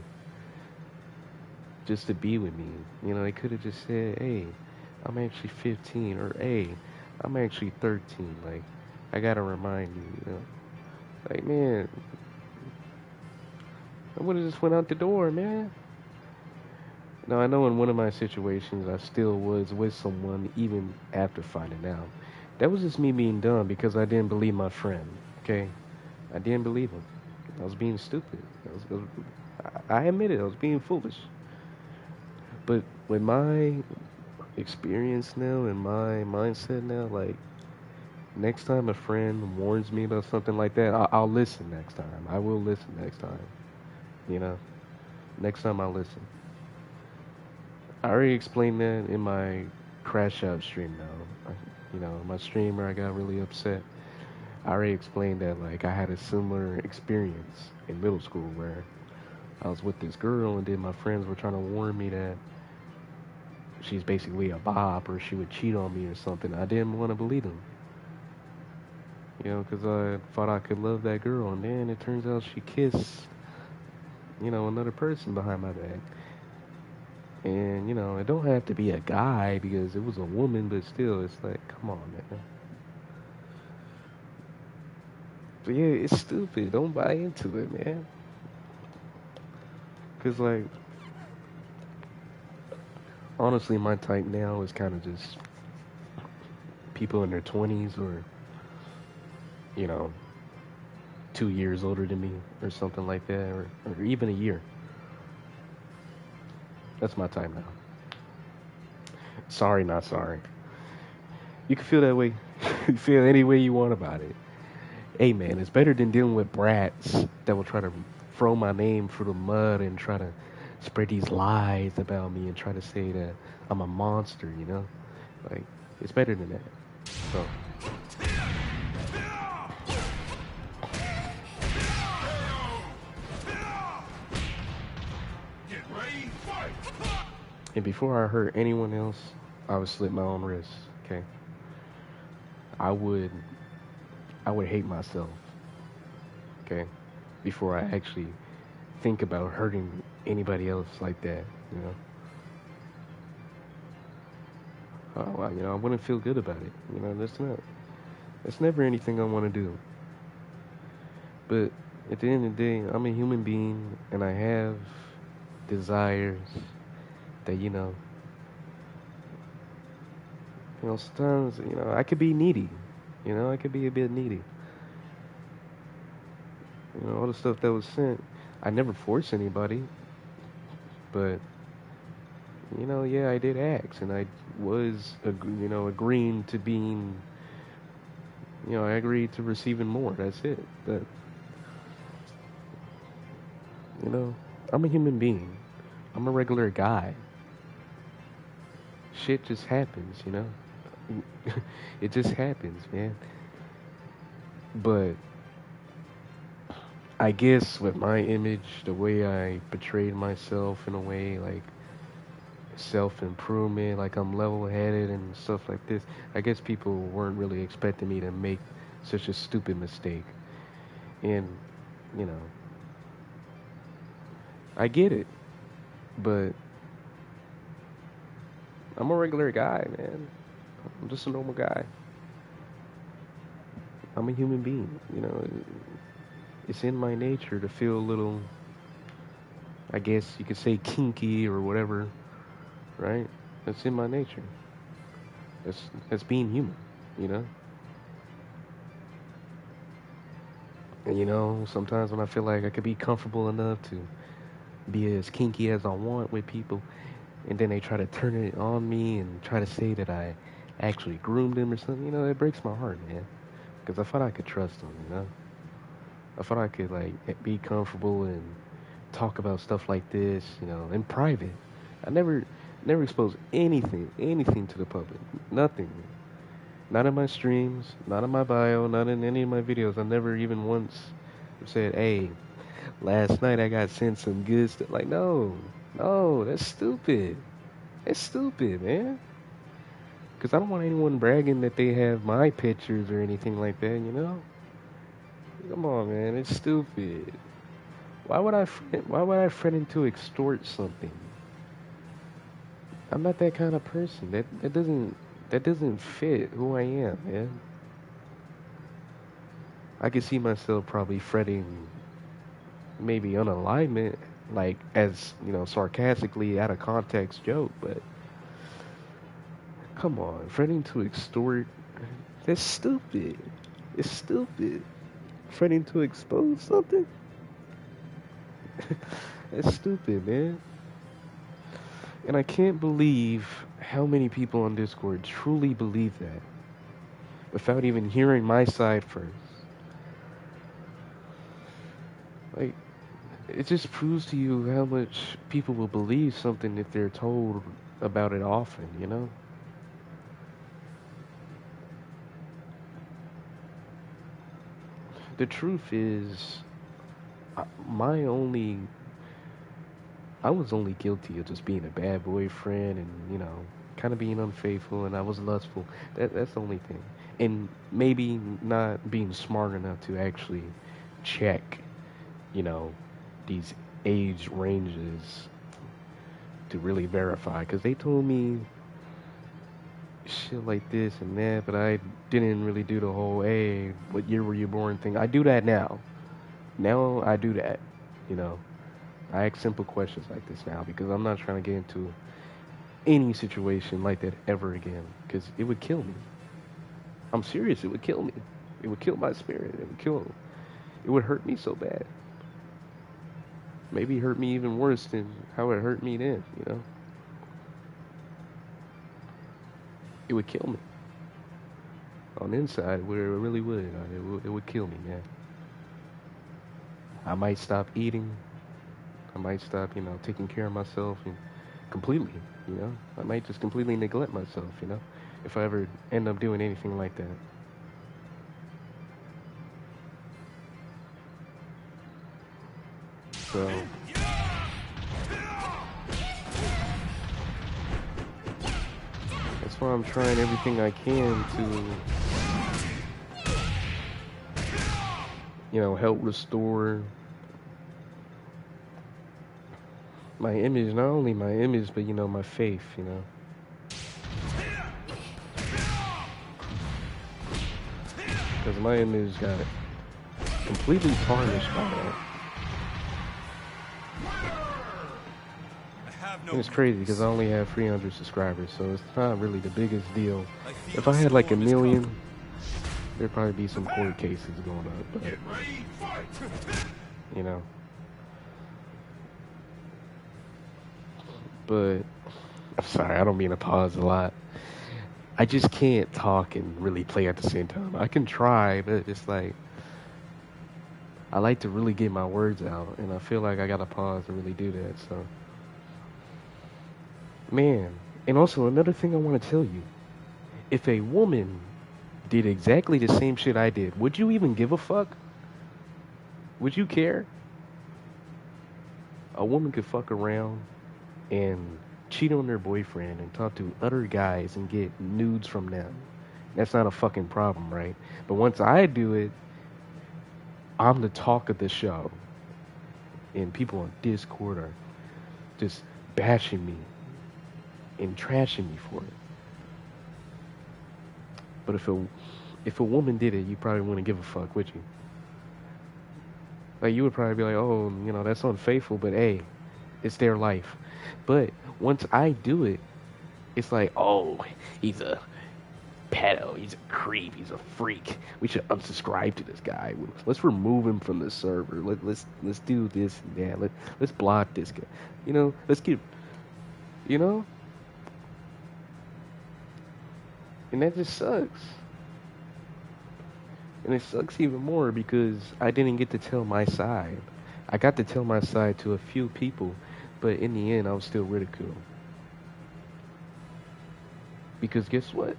just to be with me, you know, they could have just said, hey, I'm actually 15, or hey, I'm actually 13. Like, I gotta remind you, you know. Like, man, I would have just went out the door, man. Now, I know in one of my situations, I still was with someone even after finding out. That was just me being dumb because I didn't believe my friend, okay? I didn't believe him. I was being stupid. I admit it, I was being foolish. But with my experience now and my mindset now, like, next time a friend warns me about something like that, I'll listen next time. I will listen next time. You know? Next time I'll listen. I already explained that in my Crash Out stream now. You know, my stream where I got really upset. I already explained that, like, I had a similar experience in middle school where I was with this girl and then my friends were trying to warn me that she's basically a bop or she would cheat on me or something. I didn't want to believe them. You know, because I thought I could love that girl, and then it turns out she kissed, you know, another person behind my back. And, you know, it don't have to be a guy because it was a woman, but still, it's like, come on, man. But yeah, it's stupid. Don't buy into it, man. Because, like, Honestly, my type now is kind of just people in their 20s or, you know, 2 years older than me or something like that, or even a year. That's my type now. Sorry, not sorry. You can feel that way. You feel any way you want about it. Hey, man, it's better than dealing with brats that will try to throw my name through the mud and try to spread these lies about me and try to say that I'm a monster, you know? Like, it's better than that. So, Get ready, fight! and before I hurt anyone else, I would slit my own wrist, okay? I would, I would hate myself, okay? Before I actually think about hurting anybody else like that, you know? Oh, well, I wouldn't feel good about it. That's never anything I want to do. But at the end of the day, I'm a human being and I have desires that, sometimes, I could be needy. I could be a bit needy. All the stuff that was sent, I never force anybody, but yeah, I did ask, and I was, agreeing to being, I agreed to receiving more. That's it. But I'm a human being. I'm a regular guy. Shit just happens, It just happens, man. But I guess with my image, the way I portrayed myself in a way, like self-improvement, like I'm level-headed and stuff like this, I guess people weren't really expecting me to make such a stupid mistake. And, you know, I get it, but I'm a regular guy, man. I'm just a normal guy. I'm a human being, It's in my nature to feel a little, I guess you could say kinky or whatever, right? That's in my nature. That's being human, you know? And sometimes when I feel like I could be comfortable enough to be as kinky as I want with people, and then they try to turn it on me and try to say that I actually groomed them or something, it breaks my heart, man. Because I thought I could trust them, I thought I could, like, be comfortable and talk about stuff like this, in private. I never exposed anything to the public. Nothing. Not in my streams, not in my bio, not in any of my videos. I never even once said, hey, last night I got sent some good stuff. Like, no, that's stupid. It's stupid, man. Because I don't want anyone bragging that they have my pictures or anything like that. Come on, man. It's stupid. Why would I threaten to extort something? I'm not that kind of person. That doesn't fit who I am, man. I could see myself probably fretting maybe unalignment, like as, sarcastically out of context joke, but come on, fretting to extort, that's stupid. It's stupid. Fretting to expose something? That's stupid, man. And I can't believe how many people on Discord truly believe that without even hearing my side first. Like, it just proves to you how much people will believe something if they're told about it often. The truth is, my only I was only guilty of just being a bad boyfriend and, kind of being unfaithful, and I was lustful. That's the only thing. And maybe not being smart enough to actually check, these age ranges to really verify. Because they told me shit like this and that, but I didn't really do the whole, hey, what year were you born thing. I do that now. Now I do that. I ask simple questions like this now because I'm not trying to get into any situation like that ever again, because it would kill me. I'm serious, it would kill me. It would kill my spirit. It would kill. It would hurt me so bad. Maybe hurt me even worse than how it hurt me then, you know? It would kill me. On the inside, where it really would. It would kill me, man. I might stop eating. I might stop, taking care of myself and completely, I might just completely neglect myself, if I ever end up doing anything like that. So that's why I'm trying everything I can to, help restore my image, not only my image, but, my faith, Because my image got completely tarnished by that. And it's crazy because I only have 300 subscribers, so it's not really the biggest deal. If I had like 1 million, there'd probably be some court cases going on, but, But, I'm sorry, I don't mean to pause a lot. I just can't talk and really play at the same time. I can try, but it's like, I like to really get my words out, and I feel like I gotta pause to really do that, so. Man, and also another thing I want to tell you. If a woman did exactly the same shit I did, would you even give a fuck? Would you care? A woman could fuck around and cheat on their boyfriend and talk to other guys and get nudes from them. That's not a fucking problem, right? But once I do it, I'm the talk of the show. And people on Discord are just bashing me and trashing me for it. But if a woman did it, you probably wouldn't give a fuck, would you? Like, you would probably be like, oh, that's unfaithful, but hey, it's their life. But once I do it, it's like, oh, he's a pedo, he's a creep, he's a freak. We should unsubscribe to this guy. Let's remove him from the server. Let's do this and that. Let's block this guy. Let's get, And that just sucks. And it sucks even more because I didn't get to tell my side. I got to tell my side to a few people, but in the end, I was still ridiculed. Because guess what?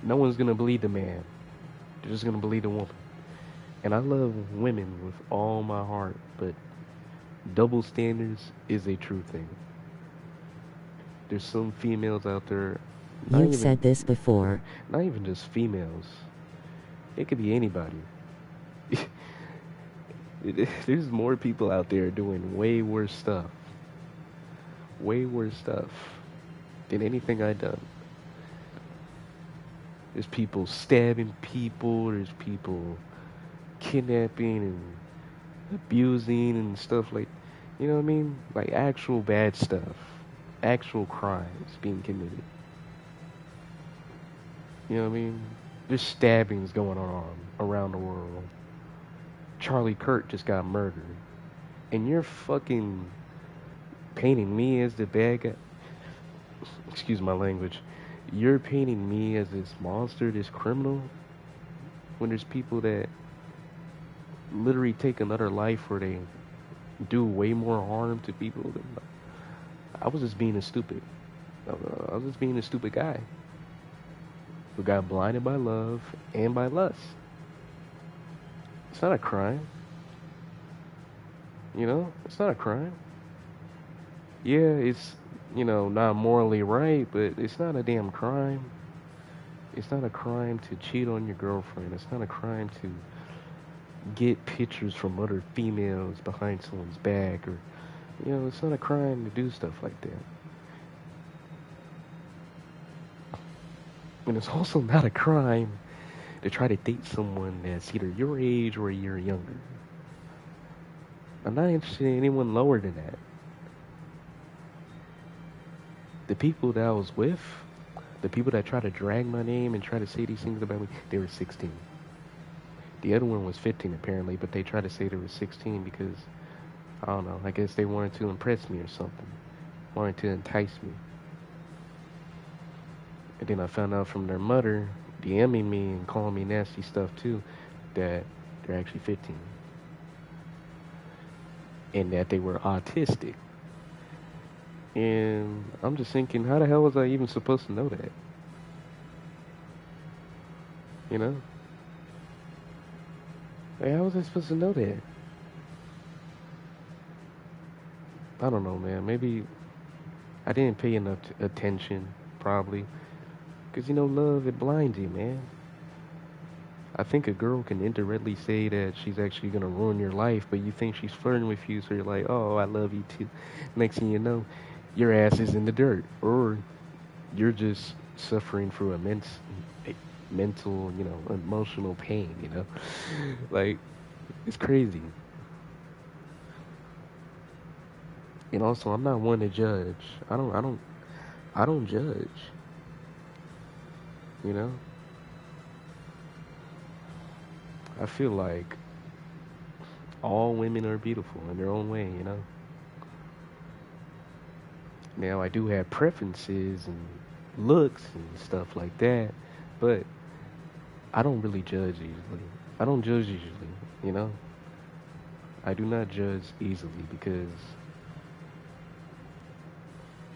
No one's going to believe the man. They're just going to believe the woman. And I love women with all my heart, but double standards is a true thing. There's some females out there. You've said this before. Not even just females. It could be anybody. There's more people out there doing way worse stuff. Way worse stuff than anything I've done. There's people stabbing people. There's people kidnapping and abusing and stuff like, you know what I mean? Like actual bad stuff. Actual crimes being committed. You know what I mean? There's stabbings going on around the world. Charlie Kirk just got murdered. And you're fucking painting me as the bad guy. Excuse my language. You're painting me as this monster, this criminal, when there's people that literally take another life where they do way more harm to people than I was just being a stupid. I was just being a stupid guy who got blinded by love and by lust. It's not a crime. It's not a crime. Yeah, it's, not morally right, but it's not a damn crime. It's not a crime to cheat on your girlfriend. It's not a crime to get pictures from other females behind someone's back, or, it's not a crime to do stuff like that. And it's also not a crime to try to date someone that's either your age or a year younger. I'm not interested in anyone lower than that. The people that I was with, the people that try to drag my name and try to say these things about me, they were 16. The other one was 15 apparently, but they tried to say they were 16 because, I don't know, I guess they wanted to impress me or something. Wanted to entice me. And then I found out from their mother, DMing me and calling me nasty stuff too, that they're actually 15. And that they were autistic. And I'm just thinking, how the hell was I even supposed to know that? You know? Like, how was I supposed to know that? I don't know, man. Maybe I didn't pay enough attention, probably. Because, love, it blinds you, man. I think a girl can indirectly say that she's actually going to ruin your life, but you think she's flirting with you, so you're like, oh, I love you too. Next thing you know, your ass is in the dirt. Or you're just suffering through immense mental, emotional pain, Like, it's crazy. And also, I'm not one to judge. I don't judge. I feel like all women are beautiful in their own way, Now, I do have preferences and looks and stuff like that, but I don't really judge easily. I don't judge usually, I do not judge easily because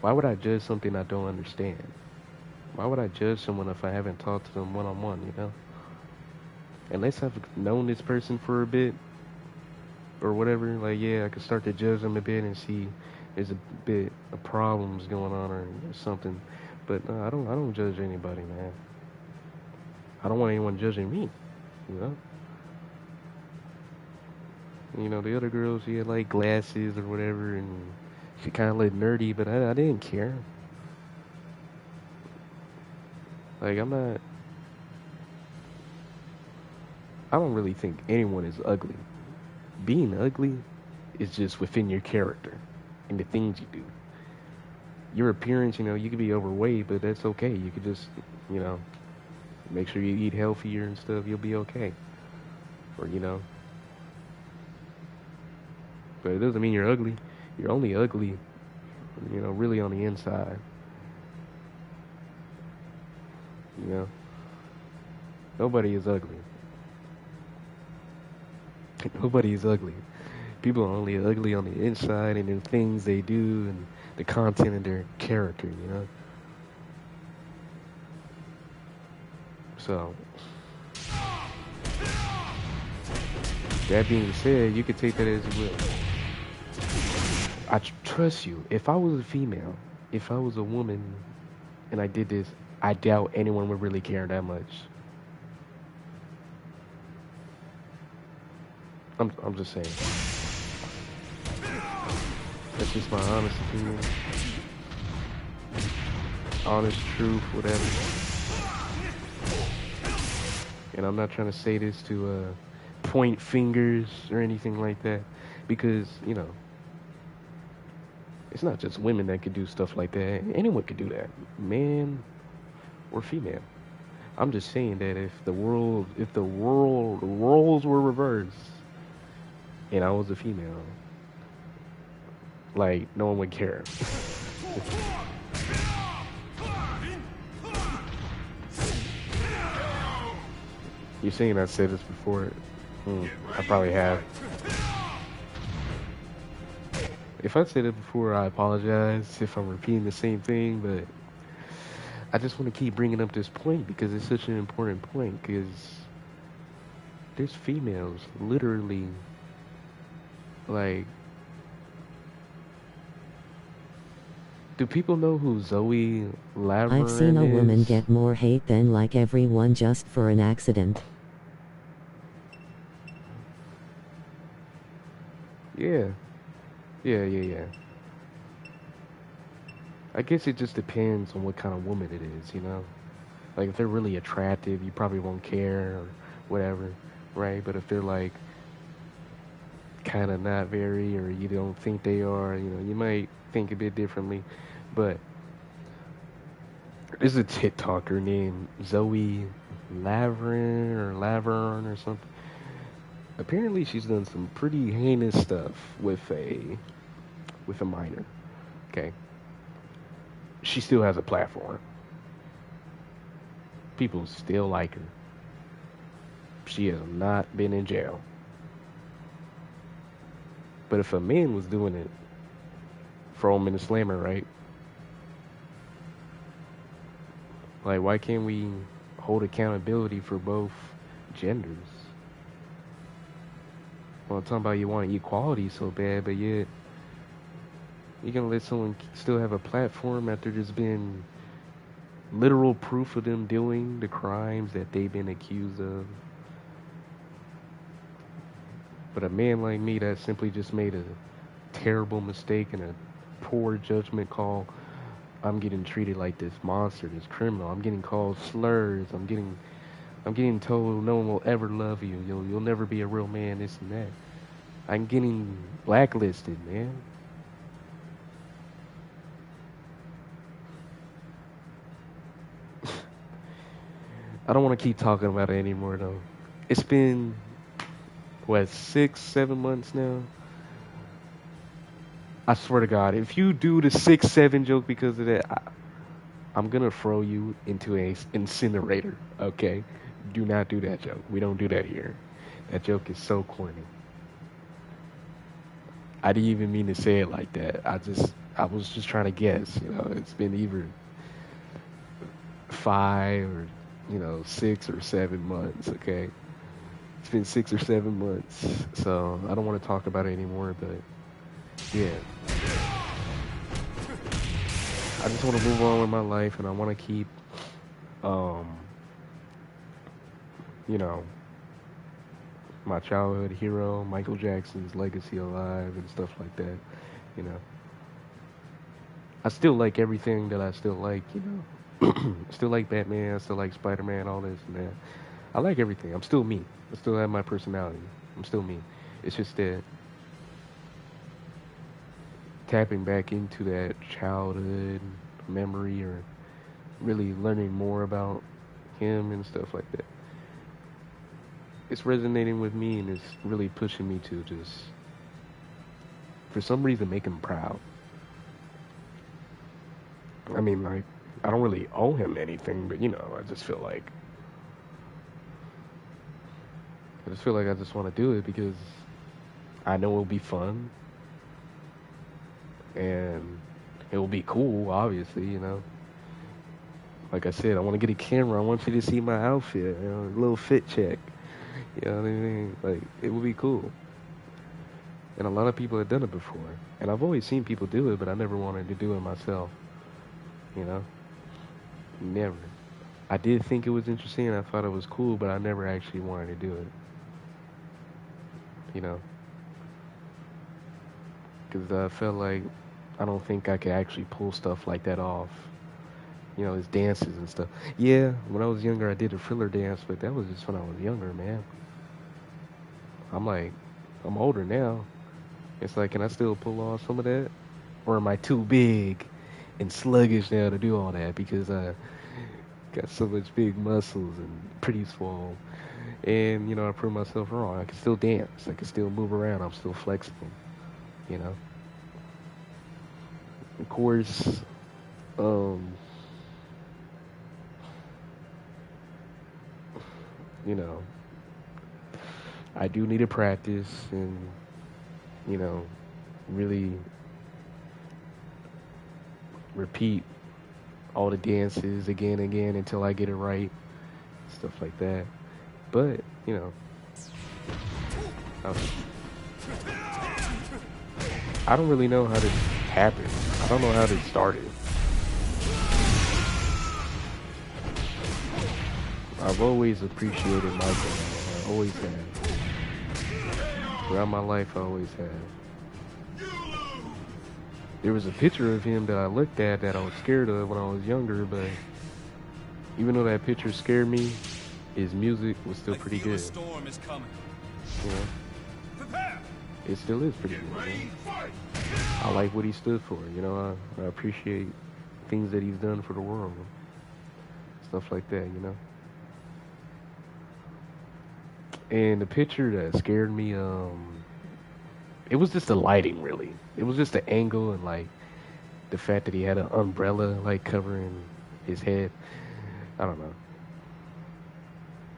why would I judge something I don't understand? Why would I judge someone if I haven't talked to them one-on-one, Unless I've known this person for a bit or whatever, like, yeah, I could start to judge them a bit and see there's a bit of problems going on or something. But no, I don't judge anybody, man. I don't want anyone judging me, The other girls, she had like glasses or whatever, and she kind of looked nerdy, but I didn't care. Like, I don't really think anyone is ugly. Being ugly is just within your character and the things you do. Your appearance, you could be overweight, but that's okay. You could just, make sure you eat healthier and stuff. You'll be okay. Or, But it doesn't mean you're ugly. You're only ugly, really on the inside. Nobody is ugly. Nobody is ugly. People are only ugly on the inside and the things they do and the content of their character, So, that being said, you could take that as you will. I trust you. If I was a female, if I was a woman, and I did this, I doubt anyone would really care that much. I'm just saying. That's just my honest opinion. Honest truth, whatever. And I'm not trying to say this to point fingers or anything like that, because it's not just women that could do stuff like that. Anyone could do that, man or female. I'm just saying that if the roles were reversed and I was a female, like, no one would care. You're saying I said this before? I probably have. If I said it before, I apologize if I'm repeating the same thing, but I just want to keep bringing up this point because it's such an important point, because there's females literally, like, do people know who Zoe Laveran I've seen a woman is? get more hate than like everyone just for an accident. Yeah. I guess it just depends on what kind of woman it is, Like, if they're really attractive, you probably won't care or whatever, right? But if they're, like, kind of not very, or you don't think they are, you might think a bit differently. But There's a TikToker named Zoe Laverne or something. Apparently, she's done some pretty heinous stuff with a minor. Okay, she still has a platform. People still like her. She has not been in jail. But if a man was doing it, throw him in a slammer, right? Like, why can't we hold accountability for both genders? Well, I'm talking about you want equality so bad, but yet you're gonna let someone still have a platform after there's been literal proof of them doing the crimes that they've been accused of. But a man like me that simply just made a terrible mistake and a poor judgment call, I'm getting treated like this monster, this criminal. I'm getting called slurs. I'm getting told no one will ever love you. You'll never be a real man, this and that. I'm getting blacklisted, man. I don't want to keep talking about it anymore, though. It's been, what, 6, 7 months now? I swear to God, if you do the 6, 7 joke because of that, I'm going to throw you into a incinerator, okay? Do not do that joke. We don't do that here. That joke is so corny. I didn't even mean to say it like that. I was just trying to guess, you know. It's been either 5 or 6 or 7 months, okay? It's been 6 or 7 months, so I don't want to talk about it anymore, but yeah. I just want to move on with my life, and I want to keep, my childhood hero, Michael Jackson's legacy alive and stuff like that, you know. I still like everything that I still like, you know. Still like Batman, I still like Spider-Man, all this and that. I like everything. I'm still me. I still have my personality. I'm still me. It's just that tapping back into that childhood memory or really learning more about him and stuff like that. It's resonating with me and it's really pushing me to just, for some reason, make him proud. I mean, like, I don't really owe him anything, but, I just feel like I just want to do it because I know it'll be fun and it will be cool, obviously, you know. Like I said, I want to get a camera. I want you to see my outfit, a little fit check. You know what I mean? Like, it would be cool. And a lot of people have done it before. And I've always seen people do it, but I never wanted to do it myself. You know? Never. I did think it was interesting and I thought it was cool, but I never actually wanted to do it. You know? Because I felt like I don't think I could actually pull stuff like that off. You know, his dances and stuff. Yeah, when I was younger, I did a Thriller dance, but that was just when I was younger, man. I'm older now. It's like, can I still pull off some of that? Or am I too big and sluggish now to do all that because I got so much big muscles and pretty swole? And, I proved myself wrong. I can still dance. I can still move around. I'm still flexible, you know? Of course, I do need to practice and, really repeat all the dances again and again until I get it right, stuff like that. But, I don't really know how this happened. I don't know how this started. I've always appreciated Michael. I always have. Throughout my life, I always have. There was a picture of him that I looked at that I was scared of when I was younger, but even though that picture scared me, his music was still pretty good. Storm is coming. You know? It still is pretty good, man. I like what he stood for, I appreciate things that he's done for the world. stuff like that, you know. And the picture that scared me, it was just the lighting, really. It was just the angle and like the fact that he had an umbrella like covering his head. I don't know.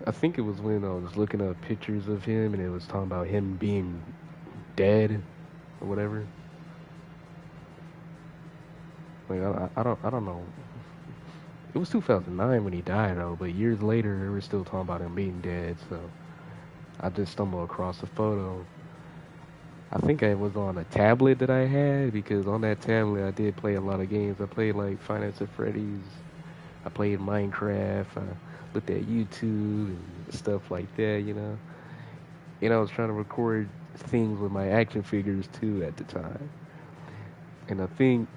I think it was when I was looking up pictures of him and it was talking about him being dead or whatever. Like I don't know. It was 2009 when he died though, but years later they were still talking about him being dead. So I just stumbled across a photo. I think it was on a tablet that I had because on that tablet I did play a lot of games. I played like Five Nights at Freddy's. I played Minecraft. I looked at YouTube and stuff like that, you know. And I was trying to record things with my action figures too at the time. And I think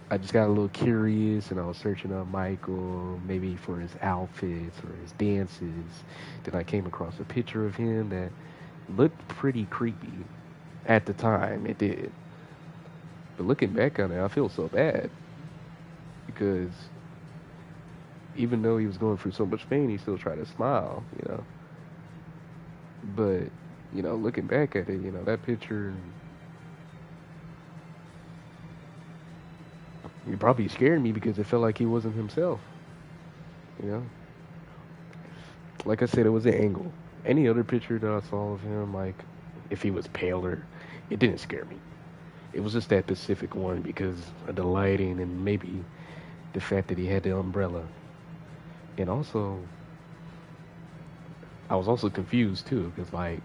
I just got a little curious and I was searching up Michael, maybe for his outfits or his dances. Then I came across a picture of him that looked pretty creepy. At the time, it did. But looking back on it, I feel so bad. Because even though he was going through so much pain, he still tried to smile, you know. But, you know, looking back at it, you know, that picture, it probably scared me because it felt like he wasn't himself, you know. Like I said, it was an angle. Any other picture that I saw of him, like, if he was paler, it didn't scare me. It was just that specific one because of the lighting and maybe the fact that he had the umbrella. And also, I was also confused too because, like,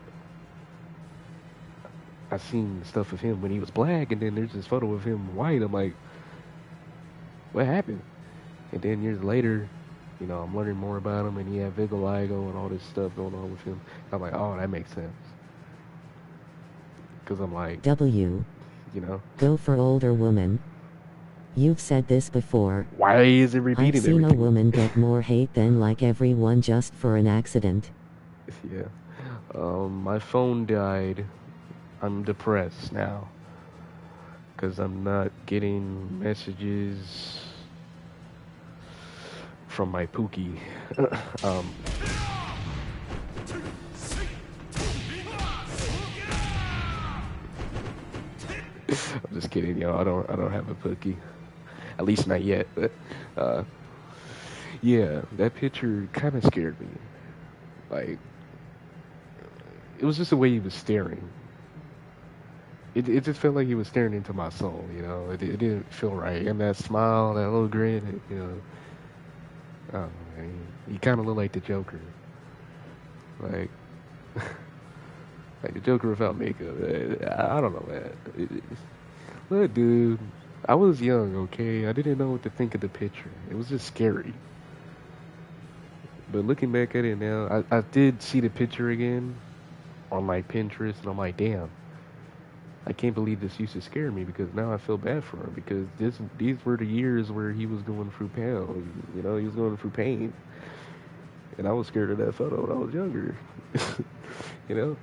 I seen stuff of him when he was black and then there's this photo of him white. I'm like, what happened? And then years later, you know, I'm learning more about him and he had vitiligo and all this stuff going on with him. I'm like, oh, that makes sense. Because I'm like, W. you know, Go for older woman. You've said this before. why is it repeating I've seen everything? a woman get more hate than like everyone just for an accident. Yeah. My phone died. I'm depressed now. Because I'm not getting messages from my Pookie. I'm just kidding, yo. I don't have a Pookie. At least not yet. But yeah, that picture kind of scared me. Like, it was just the way he was staring. It just felt like he was staring into my soul, you know. It didn't feel right. And that smile, that little grin, you know. I don't know, man. He kind of looked like the Joker. Like, like the Joker without makeup. I don't know, man. Look, dude, I was young, okay? I didn't know what to think of the picture. It was just scary. But looking back at it now, I did see the picture again on like Pinterest, and I'm like, damn. I can't believe this used to scare me because now I feel bad for him because these were the years where he was going through pain. You know, he was going through pain. And I was scared of that photo when I was younger. You know?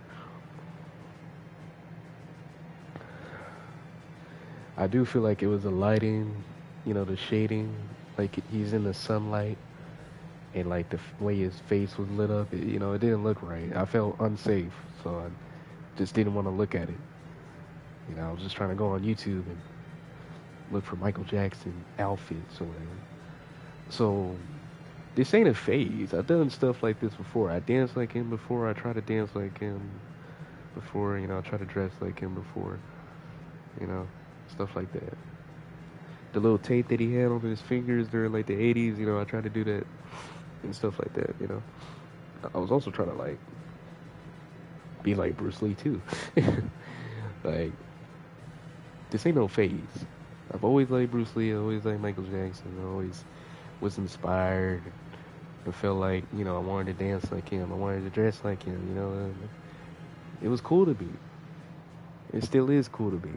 I do feel like it was the lighting, you know, the shading. Like he's in the sunlight and like the way his face was lit up, you know, it didn't look right. I felt unsafe, so I just didn't want to look at it. You know, I was just trying to go on YouTube and look for Michael Jackson outfits or whatever. So, this ain't a phase. I've done stuff like this before. I danced like him before. I tried to dance like him before. You know, I tried to dress like him before. You know, stuff like that. The little tape that he had on his fingers during like the 80s, you know, I tried to do that and stuff like that, you know. I was also trying to like be like Bruce Lee too. Like, this ain't no phase. I've always liked Bruce Lee, I always liked Michael Jackson, I always was inspired. I felt like, you know, I wanted to dance like him, I wanted to dress like him, you know. It was cool to be. It still is cool to be.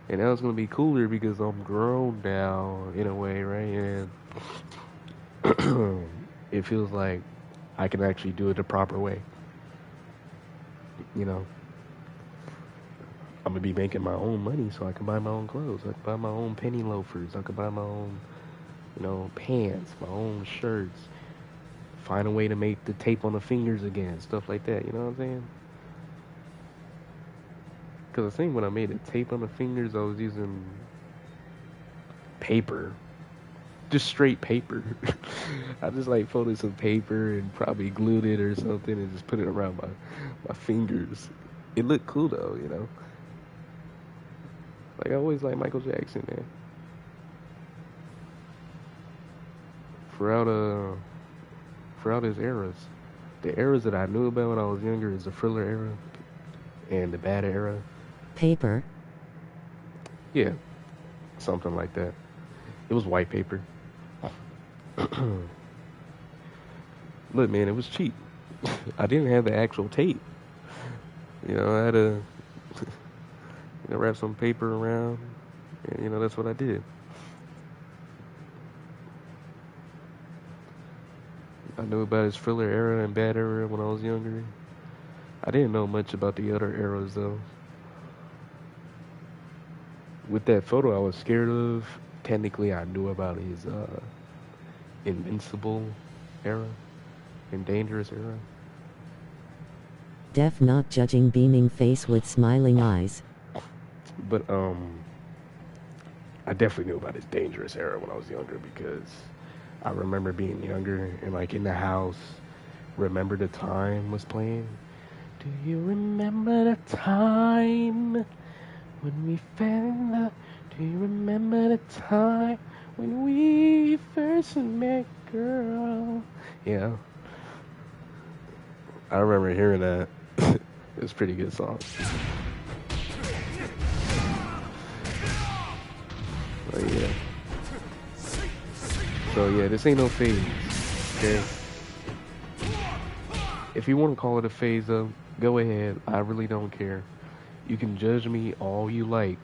And now it's going to be cooler because I'm grown now, in a way, right? And it feels like I can actually do it the proper way. You know? I'm going to be making my own money so I can buy my own clothes. I can buy my own penny loafers. I can buy my own you know, pants, my own shirts, find a way to make the tape on the fingers again, stuff like that. You know what I'm saying? Because I think when I made the tape on the fingers, I was using paper, just straight paper. I just like folded some paper and probably glued it or something and just put it around my fingers. It looked cool though, you know. Like I always liked Michael Jackson, man. Throughout his eras, the eras that I knew about when I was younger is the Thriller era and the Bad era. Paper. Yeah, something like that. It was white paper. Look, man, it was cheap. I didn't have the actual tape. You know, I had to wrap some paper around, and you know that's what I did. I knew about his Thriller era and Bad era when I was younger. I didn't know much about the other eras though. With that photo I was scared of, technically I knew about his Invincible era and Dangerous era. Def not judging beaming face with smiling eyes. But I definitely knew about his Dangerous era when I was younger because I remember being younger and like in the house, Remember the Time was playing. Do you remember the time when we fell in love? Do you remember the time when we first met, girl? Yeah. I remember hearing that. It was a pretty good song. But yeah. So yeah, this ain't no phase. Okay? If you want to call it a phase up, go ahead. I really don't care. You can judge me all you like.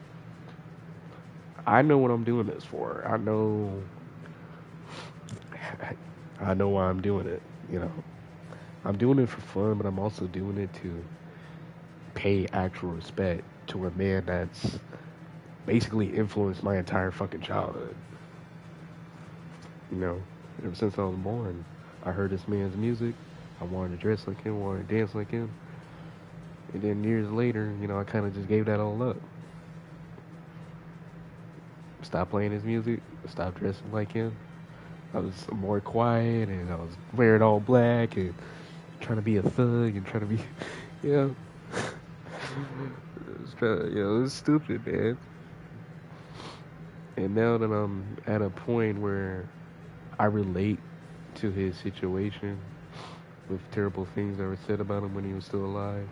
I know what I'm doing this for. I know why I'm doing it, you know. I'm doing it for fun, but I'm also doing it to pay actual respect to a man that's basically influenced my entire fucking childhood. You know, ever since I was born, I heard this man's music. I wanted to dress like him, wanted to dance like him. And then years later, you know, I kind of just gave that all up. Stopped playing his music, stopped dressing like him. I was more quiet and I was wearing all black and trying to be a thug and trying to be, you know. It was stupid, man. And now that I'm at a point where I relate to his situation with terrible things that were said about him when he was still alive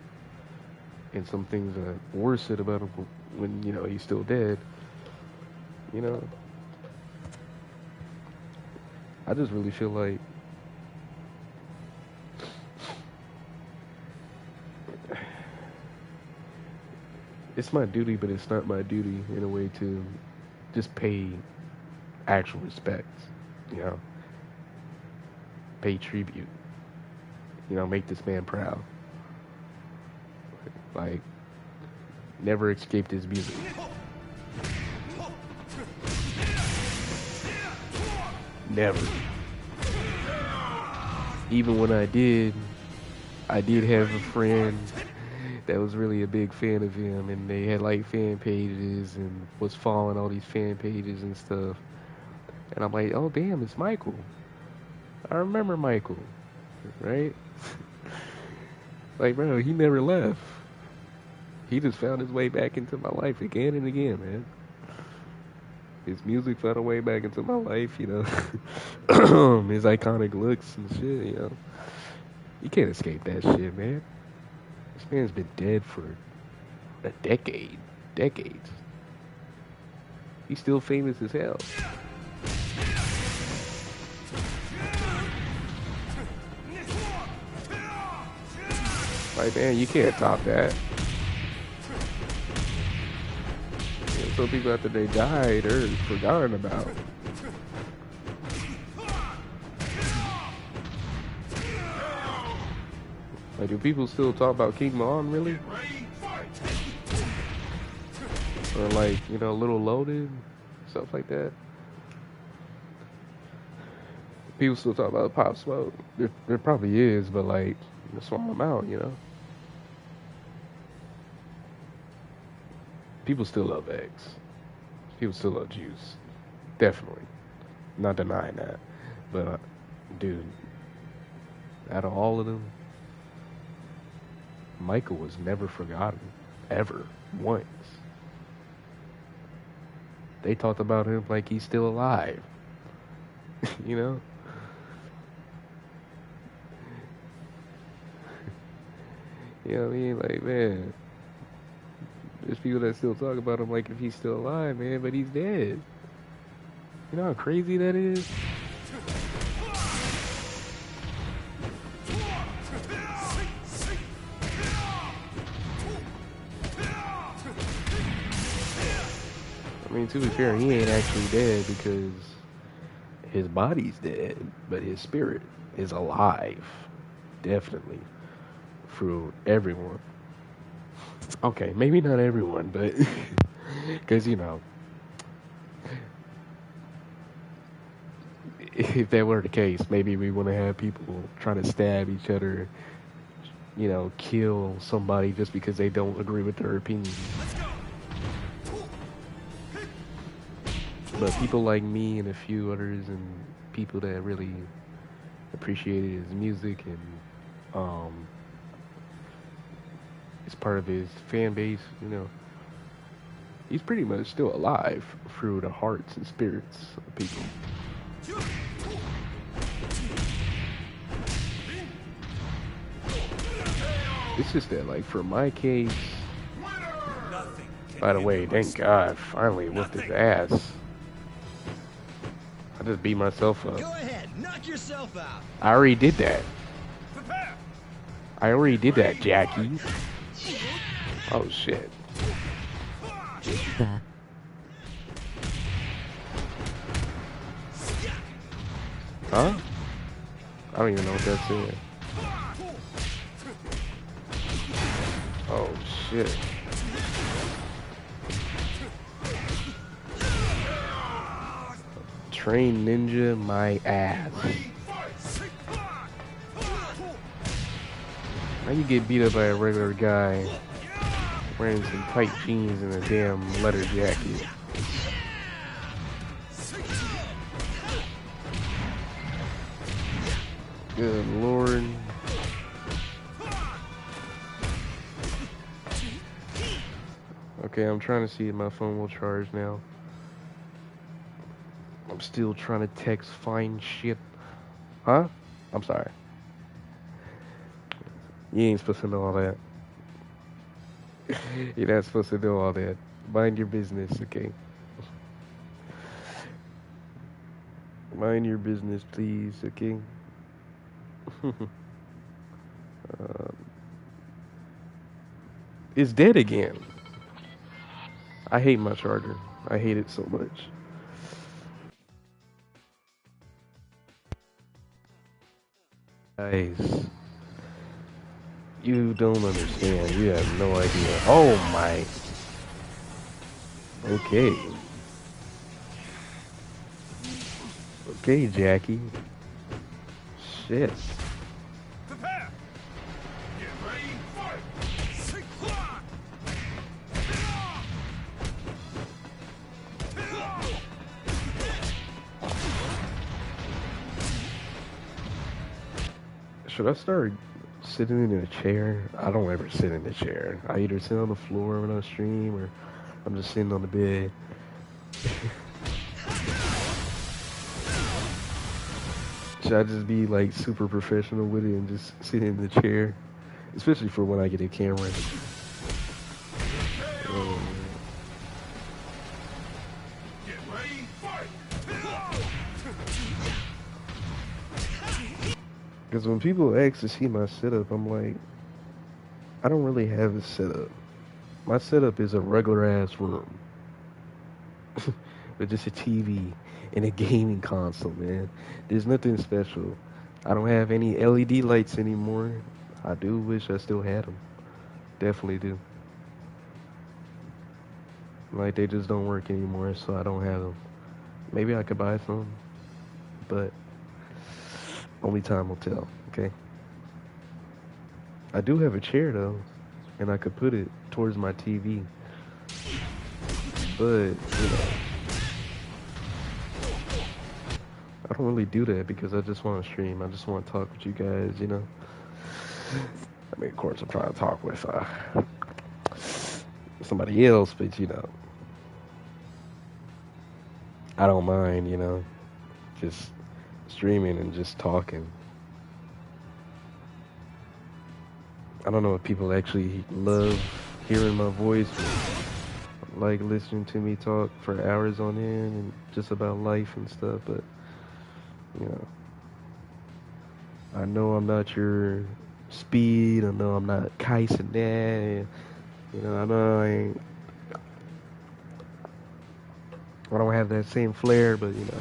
and some things that were said about him when, you know, he's still dead, you know, I just really feel like it's my duty, but it's not my duty in a way to just pay actual respect, you know, pay tribute, you know, make this man proud. Like, never escaped his music. Never. Even when I did have a friend that was really a big fan of him, and they had like fan pages and was following all these fan pages and stuff. And I'm like, oh damn, it's Michael. I remember Michael, right? Like, bro, he never left. He just found his way back into my life again and again, man. His music found a way back into my life, you know. His iconic looks and shit, you know. You can't escape that shit, man. This man's been dead for a decades. He's still famous as hell. Like, man, you can't top that. And some people after they died are forgotten about. Like, do people still talk about King Von, really? Or like, you know, Little Loaded, stuff like that. People still talk about Pop Smoke. There probably is, but like, a small amount, you know. People still love X. People still love Juice. Definitely. Not denying that. But, dude, out of all of them, Michael was never forgotten. Ever. Once. They talked about him like he's still alive. You know? You know what I mean? Like, man, there's people that still talk about him like if he's still alive, man, but he's dead. You know how crazy that is? I mean, to be fair, he ain't actually dead because his body's dead, but his spirit is alive. Definitely. Through everyone. Okay, maybe not everyone, but because, you know, if that were the case, maybe we wouldn't have people trying to stab each other, you know, kill somebody just because they don't agree with their opinion. But people like me and a few others and people that really appreciated his music and is part of his fan base, you know, he's pretty much still alive through the hearts and spirits of people. It's just that, like, for my case, by the way, thank God, finally whooped his ass. I just beat myself up. Go ahead, knock yourself out. I already did that. I already did that, Jackie. Oh, shit. The Huh? I don't even know what that said. Oh, shit. Train ninja my ass. How you get beat up by a regular guy wearing some tight jeans and a damn leather jacket? Good lord. Okay, I'm trying to see if my phone will charge now. I'm still trying to text find shit. Huh? I'm sorry. You ain't supposed to know all that. You're not supposed to know all that. Mind your business, okay? Mind your business, please, okay? It's dead again. I hate my charger. I hate it so much. Guys, you don't understand. You have no idea. Oh my. Okay. Okay, Jackie. Shit. Prepare. Get ready, fight. Should I start sitting in a chair? I don't ever sit in a chair. I either sit on the floor when I stream or I'm just sitting on the bed. Should I just be like super professional with it and just sit in the chair? Especially for when I get a camera. Get ready, fight. Because when people ask to see my setup, I'm like, I don't really have a setup. My setup is a regular ass room. With just a TV and a gaming console, man. There's nothing special. I don't have any LED lights anymore. I do wish I still had them. Definitely do. Like, they just don't work anymore, so I don't have them. Maybe I could buy some, but Only time will tell, okay? I do have a chair though, and I could put it towards my TV. But, you know, I don't really do that because I just want to stream. I just want to talk with you guys, you know? I mean, of course, I'm trying to talk with somebody else, but, you know, I don't mind, you know, just streaming and just talking. I don't know if people actually love hearing my voice, or like listening to me talk for hours on end and just about life and stuff, but, you know, I know I'm not your Speed, I know I'm not Kyson Dad, you know, I know I don't have that same flair, but, you know.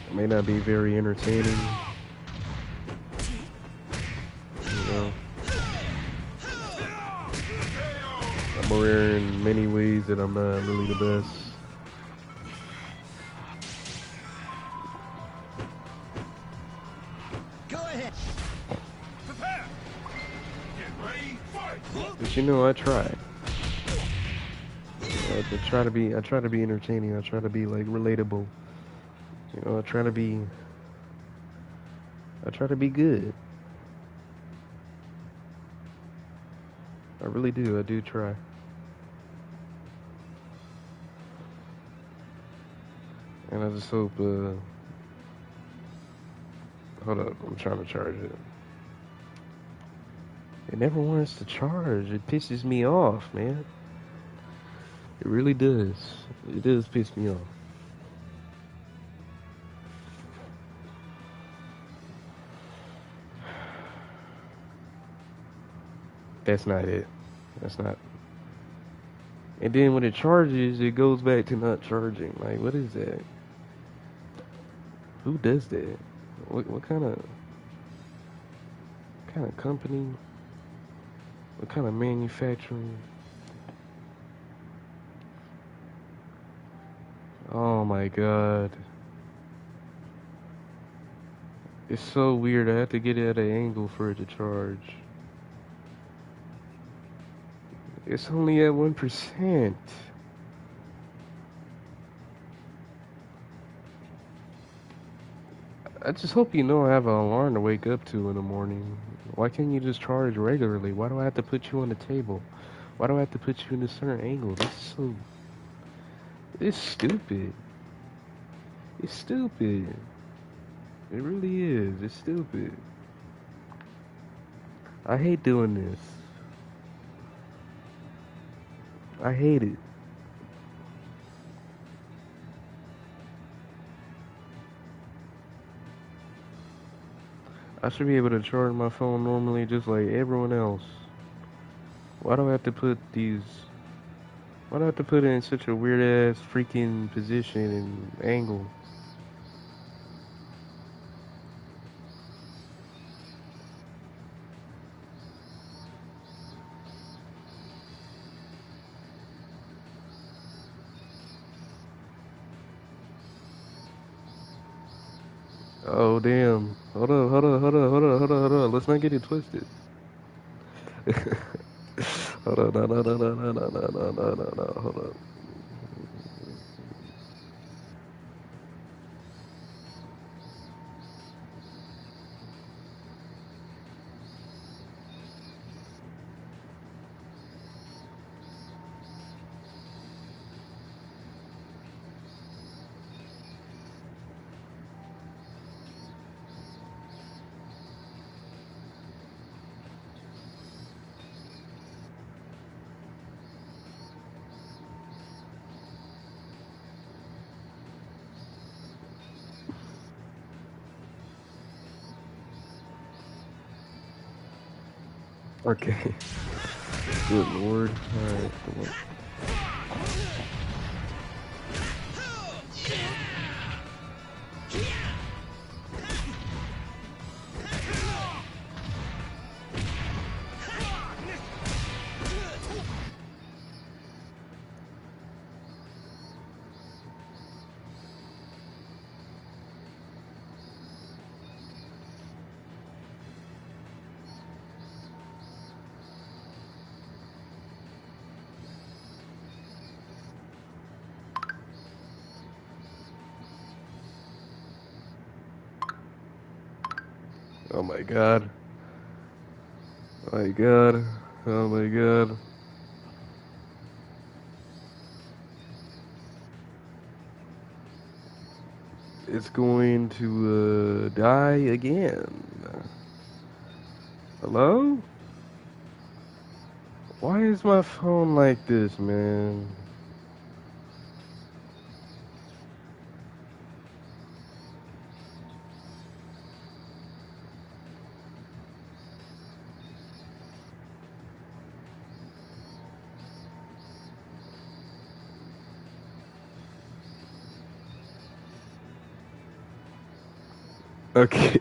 It may not be very entertaining, you know. I'm aware in many ways that I'm not really the best. Go ahead. Prepare. Get ready, fight. But you know, I try. I try to be entertaining. I try to be like relatable. You know, I try to be good. I really do. I do try. And I just hope, hold up, I'm trying to charge it. It never wants to charge. It pisses me off, man. It really does. It does piss me off. That's not it. That's not. And then when it charges, it goes back to not charging. Like, what is that? Who does that? What kind of company? What kind of manufacturing? Oh my god. It's so weird. I have to get it at an angle for it to charge. It's only at 1%. I just hope you know I have an alarm to wake up to in the morning. Why can't you just charge regularly? Why do I have to put you on the table? Why do I have to put you in a certain angle? This is so... It's stupid. It's stupid. It really is. It's stupid. I hate doing this. I hate it. I should be able to charge my phone normally just like everyone else. Why do I have to put these... Why do I have to put it in such a weird ass freaking position and angle? Oh damn. Hold on. Let's not get it twisted. Hold on, no, hold on. Okay. Good lord. Alright, come on. Oh my god. My god. Oh my god. It's going to die again. Hello? Why is my phone like this, man? Okay.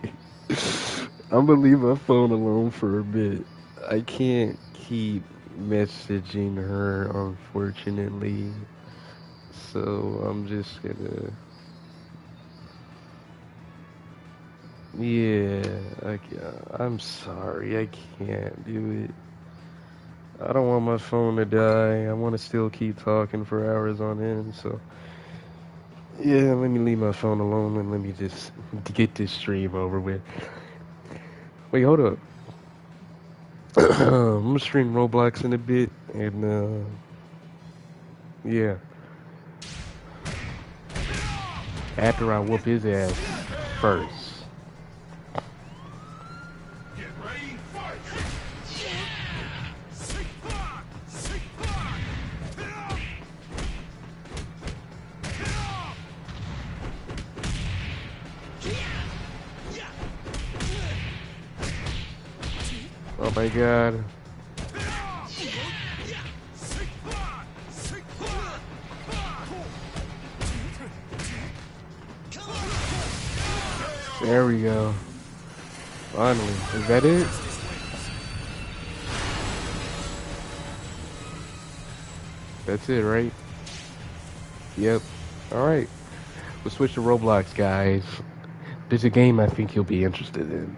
I'm gonna leave my phone alone for a bit. I can't keep messaging her, unfortunately. So I'm just gonna. Yeah, I'm sorry. I can't do it. I don't want my phone to die. I want to still keep talking for hours on end. So, yeah, let me leave my phone alone and let me just get this stream over with. Wait, hold up. I'm gonna stream Roblox in a bit, and yeah. After I whoop his ass first. Get ready, fight! Oh my god. There we go. Finally. Is that it? That's it, right? Yep. Alright. We'll switch to Roblox, guys. There's a game I think you'll be interested in.